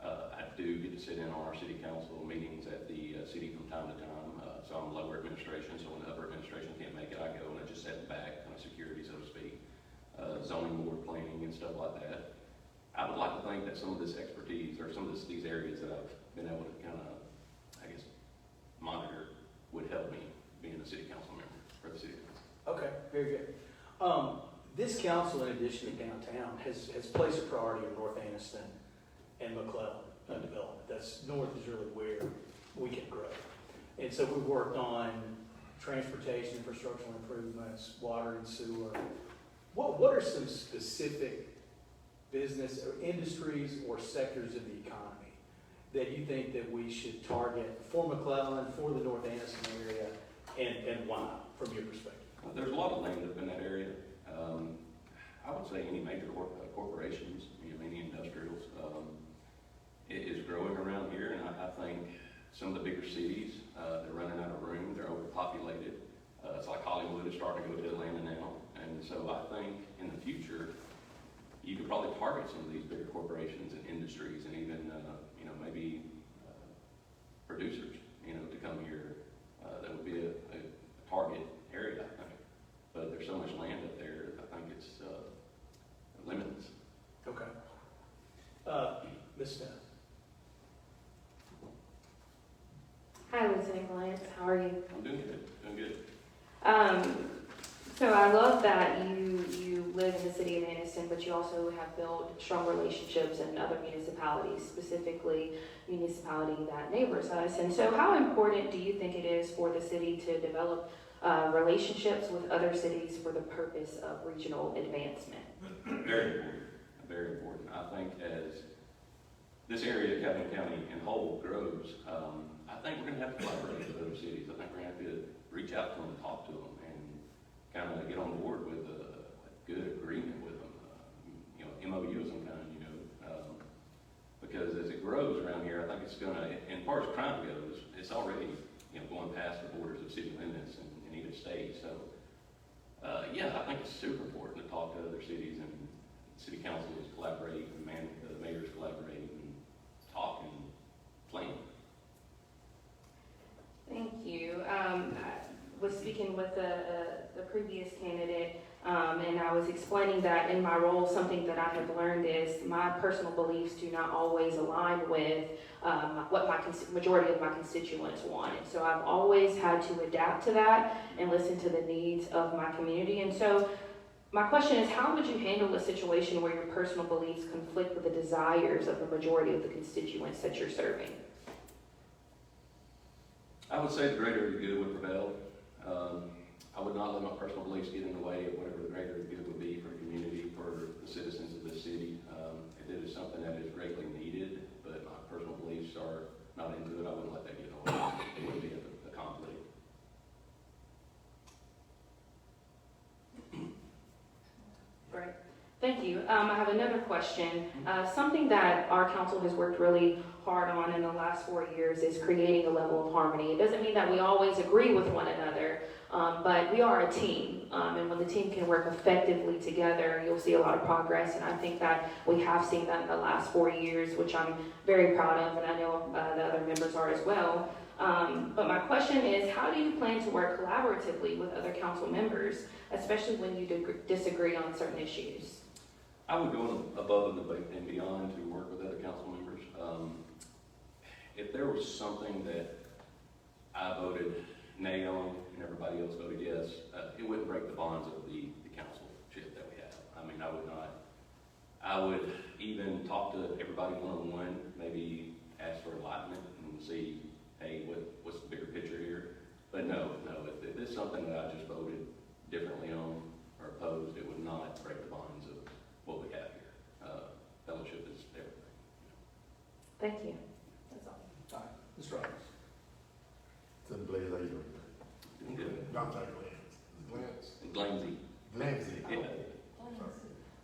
S13: I do get to sit in on our city council meetings at the city from time to time, so I'm lower administration, so when the upper administration can't make it, I go and I just sit back, kind of security, so to speak, zoning board planning and stuff like that. I would like to think that some of this expertise, or some of these areas that I've been able to kind of, I guess, monitor would help me being a city council member for the city council.
S1: Okay, very good. This council, in addition to downtown, has placed a priority on North Anniston and McClellan development. That's north is really where we can grow. And so we've worked on transportation, infrastructural improvements, water and sewer. What are some specific business or industries or sectors of the economy that you think that we should target for McClellan, for the North Anniston area, and why, from your perspective?
S13: There's a lot of land up in that area. I would say any major corporations, any industrials. It is growing around here, and I think some of the bigger cities, they're running out of room, they're overpopulated. It's like Hollywood is starting to go to Atlanta now, and so I think in the future, you could probably target some of these bigger corporations and industries, and even maybe producers, to come here. That would be a target area, I think. But there's so much land up there, I think it's limitless.
S1: Okay. Ms. Smith.
S6: Hi, Lieutenant Lance. How are you?
S13: I'm doing good. Doing good.
S6: So I love that you live in the city of Anniston, but you also have built strong relationships in other municipalities, specifically municipality that neighbors us. And so how important do you think it is for the city to develop relationships with other cities for the purpose of regional advancement?
S13: Very important. Very important. I think as this area of Calhoun County in whole grows, I think we're going to have to collaborate with other cities. I think we're going to have to reach out to them, talk to them, and kind of get on board with a good agreement with them. MOU of some kind, because as it grows around here, I think it's going to, and as far as crime goes, it's already, going past the borders of city limits and even states. So, I think it's super important to talk to other cities, and city councils collaborate, and the mayors collaborate, and talk and plan.
S6: Thank you. I was speaking with the previous candidate, and I was explaining that in my role, something that I have learned is my personal beliefs do not always align with what majority of my constituents want. And so I've always had to adapt to that and listen to the needs of my community. And so my question is, how would you handle a situation where your personal beliefs conflict with the desires of the majority of the constituents that you're serving?
S13: I would say the greater the good would prevail. I would not let my personal beliefs get in the way of whatever the greater the good would be for the community, for the citizens of this city. If it is something that is greatly needed, but my personal beliefs are not into it, I wouldn't let that get in the way. It wouldn't be a conflict.
S6: Great. Thank you. I have another question. Something that our council has worked really hard on in the last 4 years is creating a level of harmony. It doesn't mean that we always agree with one another, But we are a team, and when the team can work effectively together, you'll see a lot of progress. And I think that we have seen that in the last 4 years, which I'm very proud of, and I know the other members are as well. But my question is, how do you plan to work collaboratively with other council members, especially when you disagree on certain issues?
S13: I would go above and beyond to work with other council members. If there was something that I voted nay on and everybody else voted yes, it wouldn't break the bonds of the councilship that we have. I mean, I would not. I would even talk to everybody one-on-one, maybe ask for enlightenment and see, hey, what's the bigger picture here? But no, if it's something that I just voted differently on or opposed, it would not break the bonds of what we have here. Fellowship is everything.
S6: Thank you. That's all.
S5: All right, Mr. Roberts.
S4: Tim Blaze, how you doing?
S13: Doing good.
S4: Not that Glance.
S13: Glanzy.
S4: Glancy.
S13: Yeah.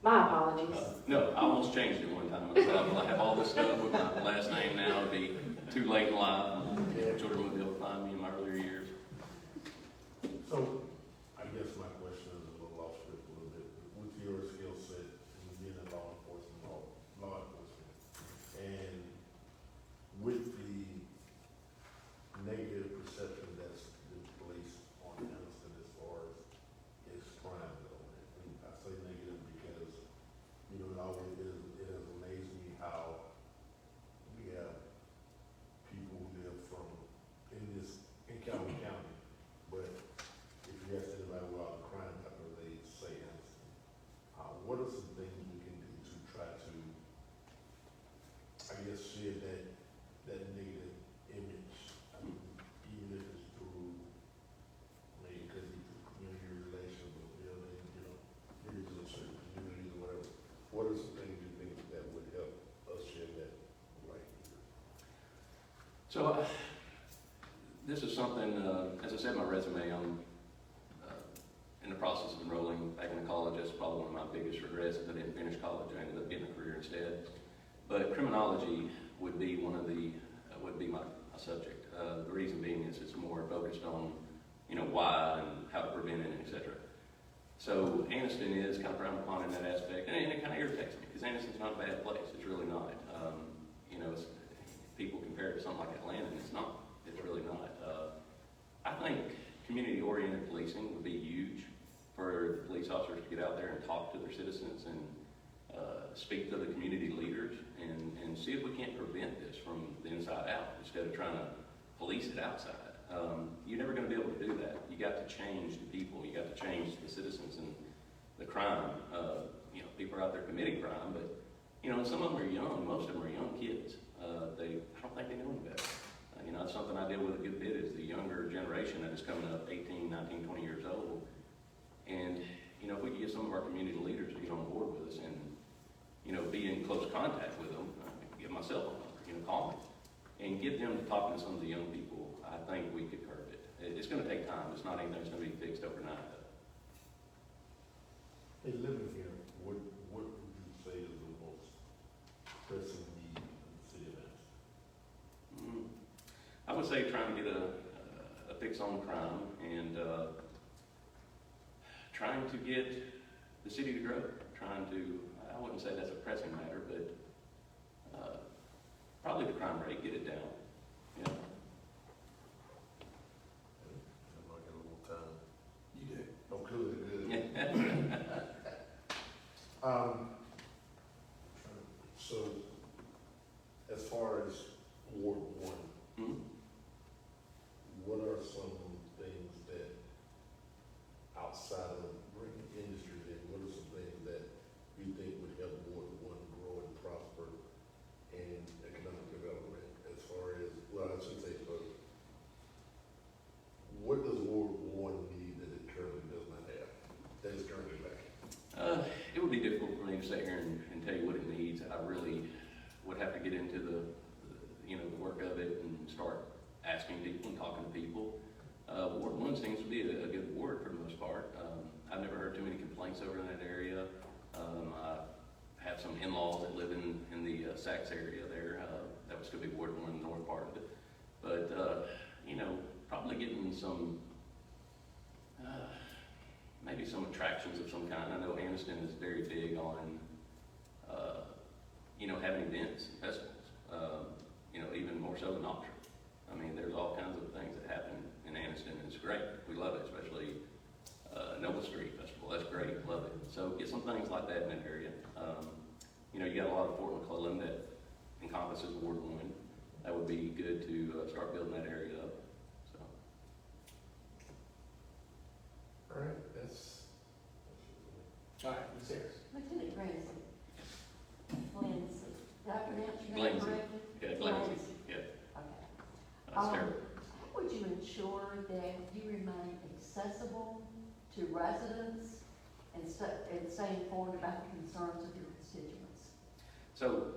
S6: My apologies.
S13: No, I almost changed it one time. I thought, well, I have all this stuff with my last name now. It'd be too late in life. Children would be able to find me in my earlier years.
S4: So, I guess my question is a little off script a little bit. With your skill set in being in law enforcement, and with the negative perception that's been placed on Anniston as far as its crime though, and I say negative because, you know, it has amazed me how we have people who live in Calhoun County, but if you ask anybody about the crime happened, they say Anniston. What are some things we can do to try to, I guess, shed that negative image? I mean, even if it's through, maybe it could be through community relations or building, you know, bridges in certain communities or whatever. What are some things you think that would help us shed that light?
S13: So, this is something, as I said in my resume, I'm in the process of enrolling back into college. That's probably one of my biggest regrets, is I didn't finish college. I ended up getting a career instead. But criminology would be my subject. The reason being is it's more focused on, you know, why and how to prevent it, etc. So Anniston is kind of frowned upon in that aspect, and it kind of irritates me because Anniston's not a bad place. It's really not. You know, people compare it to something like Atlanta, and it's not. It's really not. I think community-oriented policing would be huge for the police officers to get out there and talk to their citizens and speak to the community leaders and see if we can't prevent this from the inside out instead of trying to police it outside. You're never going to be able to do that. You got to change the people. You got to change the citizens and the crime. You know, people are out there committing crime, but you know, some of them are young. Most of them are young kids. I don't think they know any better. You know, that's something I deal with a good bit is the younger generation that is coming up 18, 19, 20 years old. And, you know, if we could get some of our community leaders to get on board with us and, you know, be in close contact with them, give my cell phone number, you know, call me, and get them to talk to some of the young people, I think we could curb it. It's going to take time. It's not anything that's going to be fixed overnight, though.
S4: Hey, living here, what would you say is the most pressing need in the city of Anniston?
S13: I would say trying to get a fix on crime and trying to get the city to grow. I wouldn't say that's a pressing matter, but probably the crime rate, get it down. Yeah.
S4: I might get a little time.
S5: You do.
S4: Oh, good. So, as far as Ward 1,
S13: Mhm.
S4: what are some things that, outside of bringing industries in, what are some things that you think would help Ward 1 grow and prosper in economic development as far as, well, I shouldn't say both. What does Ward 1 need that it currently does not have, that is currently lacking?
S13: It would be difficult for me to sit here and tell you what it needs. I really would have to get into the work of it and start asking people and talking to people. Ward 1 seems to be a good ward for the most part. I've never heard too many complaints over in that area. I have some in-laws that live in the Saks area there. That would still be Ward 1 in the north part of it. But, you know, probably getting some maybe some attractions of some kind. I know Anniston is very big on, having events and festivals, even more so than Oxford. I mean, there's all kinds of things that happen in Anniston, and it's great. We love it, especially Noble Street Festival. That's great, love it. So get some things like that in that area. You got a lot of Fort McClellan that encompasses Ward 1. That would be good to start building that area up. So.
S4: All right, that's.
S1: All right, Ms. Harris.
S3: Lieutenant Granson. Glancy. Did I pronounce your name
S13: Glancy.
S3: correctly?
S13: Yeah, Glancy. Yeah,
S3: Okay.
S13: that's terrible.
S3: How would you ensure that you remain accessible to residents and stay informed about the concerns of your constituents?
S13: So,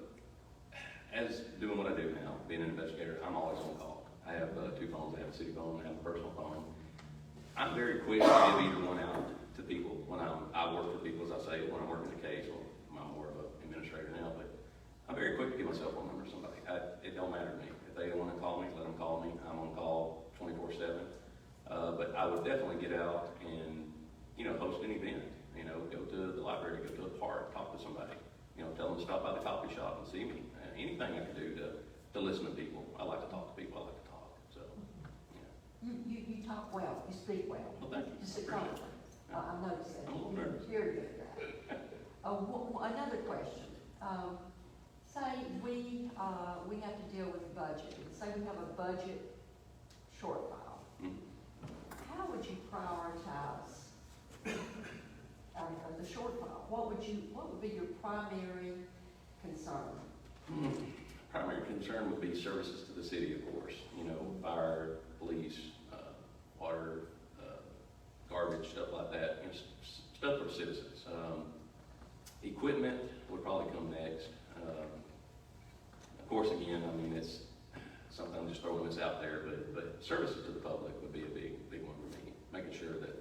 S13: as doing what I do now, being an investigator, I'm always on call. I have 2 phones. I have a city phone, I have a personal phone. I'm very quick to give either one out to people when I work for people, as I say, when I'm working the case. Well, I'm more of an administrator now, but I'm very quick to give my cell phone number to somebody. It don't matter to me. If they want to call me, let them call me. I'm on call 24/7. But I would definitely get out and, host an event. Go to the library, go to a park, talk to somebody. Tell them to stop by the coffee shop and see me. Anything I can do to listen to people. I like to talk to people. I like to talk. So,
S3: You talk well, you speak well.
S13: Well, thank you.
S3: Just a
S13: Appreciate it.
S3: compliment. I noticed that.
S13: I'm a little nervous.
S3: You're a good guy. Another question. Say we have to deal with budget. Say we have a budget shortfall. How would you prioritize the shortfall? What would be your primary concern?
S13: Primary concern would be services to the city, of course. Fire, police, water, garbage, stuff like that. Stuff for citizens. Equipment would probably come next. Of course, again, it's sometimes just throwing this out there, but services to the public would be a big one for me. Making sure that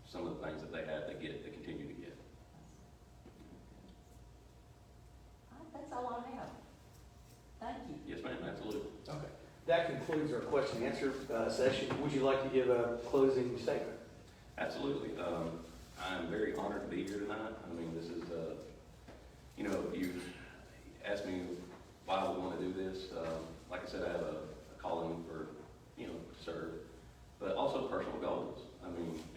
S13: some of the things that they have, they continue to get.
S3: That's all I have. Thank you.
S13: Yes, ma'am, absolutely.
S1: Okay. That concludes our question and answer session. Would you like to give a closing statement?
S13: Absolutely. I'm very honored to be here tonight. This is, you asked me why I would want to do this. Like I said, I have a calling for, to serve, but also personal goals.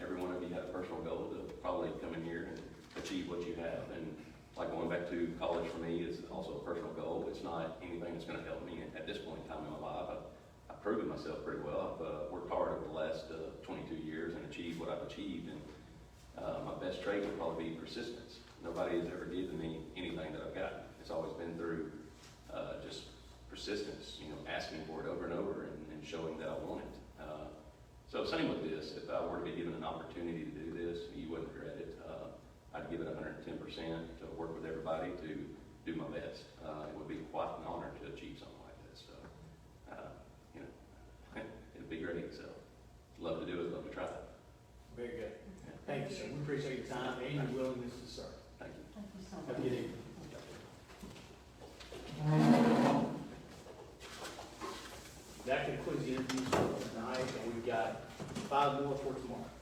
S13: Every one of you have a personal goal to probably come in here and achieve what you have. And like going back to college for me is also a personal goal. It's not anything that's going to help me at this point in time in my life. I've proven myself pretty well. I've worked hard over the last 22 years and achieved what I've achieved. And my best trait would probably be persistence. Nobody has ever given me anything that I've gotten. It's always been through just persistence, asking for it over and over and showing that I want it. So same with this. If I were to be given an opportunity to do this, you wouldn't regret it. I'd give it 110% to work with everybody to do my best. It would be quite an honor to achieve something like this. So, it'd be great. So, love to do it. Love to try it.
S1: Very good. Thank you, sir. We appreciate your time and your willingness to serve.
S13: Thank you.
S3: Thank you so much.
S1: Have a good evening. That concludes the interviews for tonight, and we've got 5 more for tomorrow.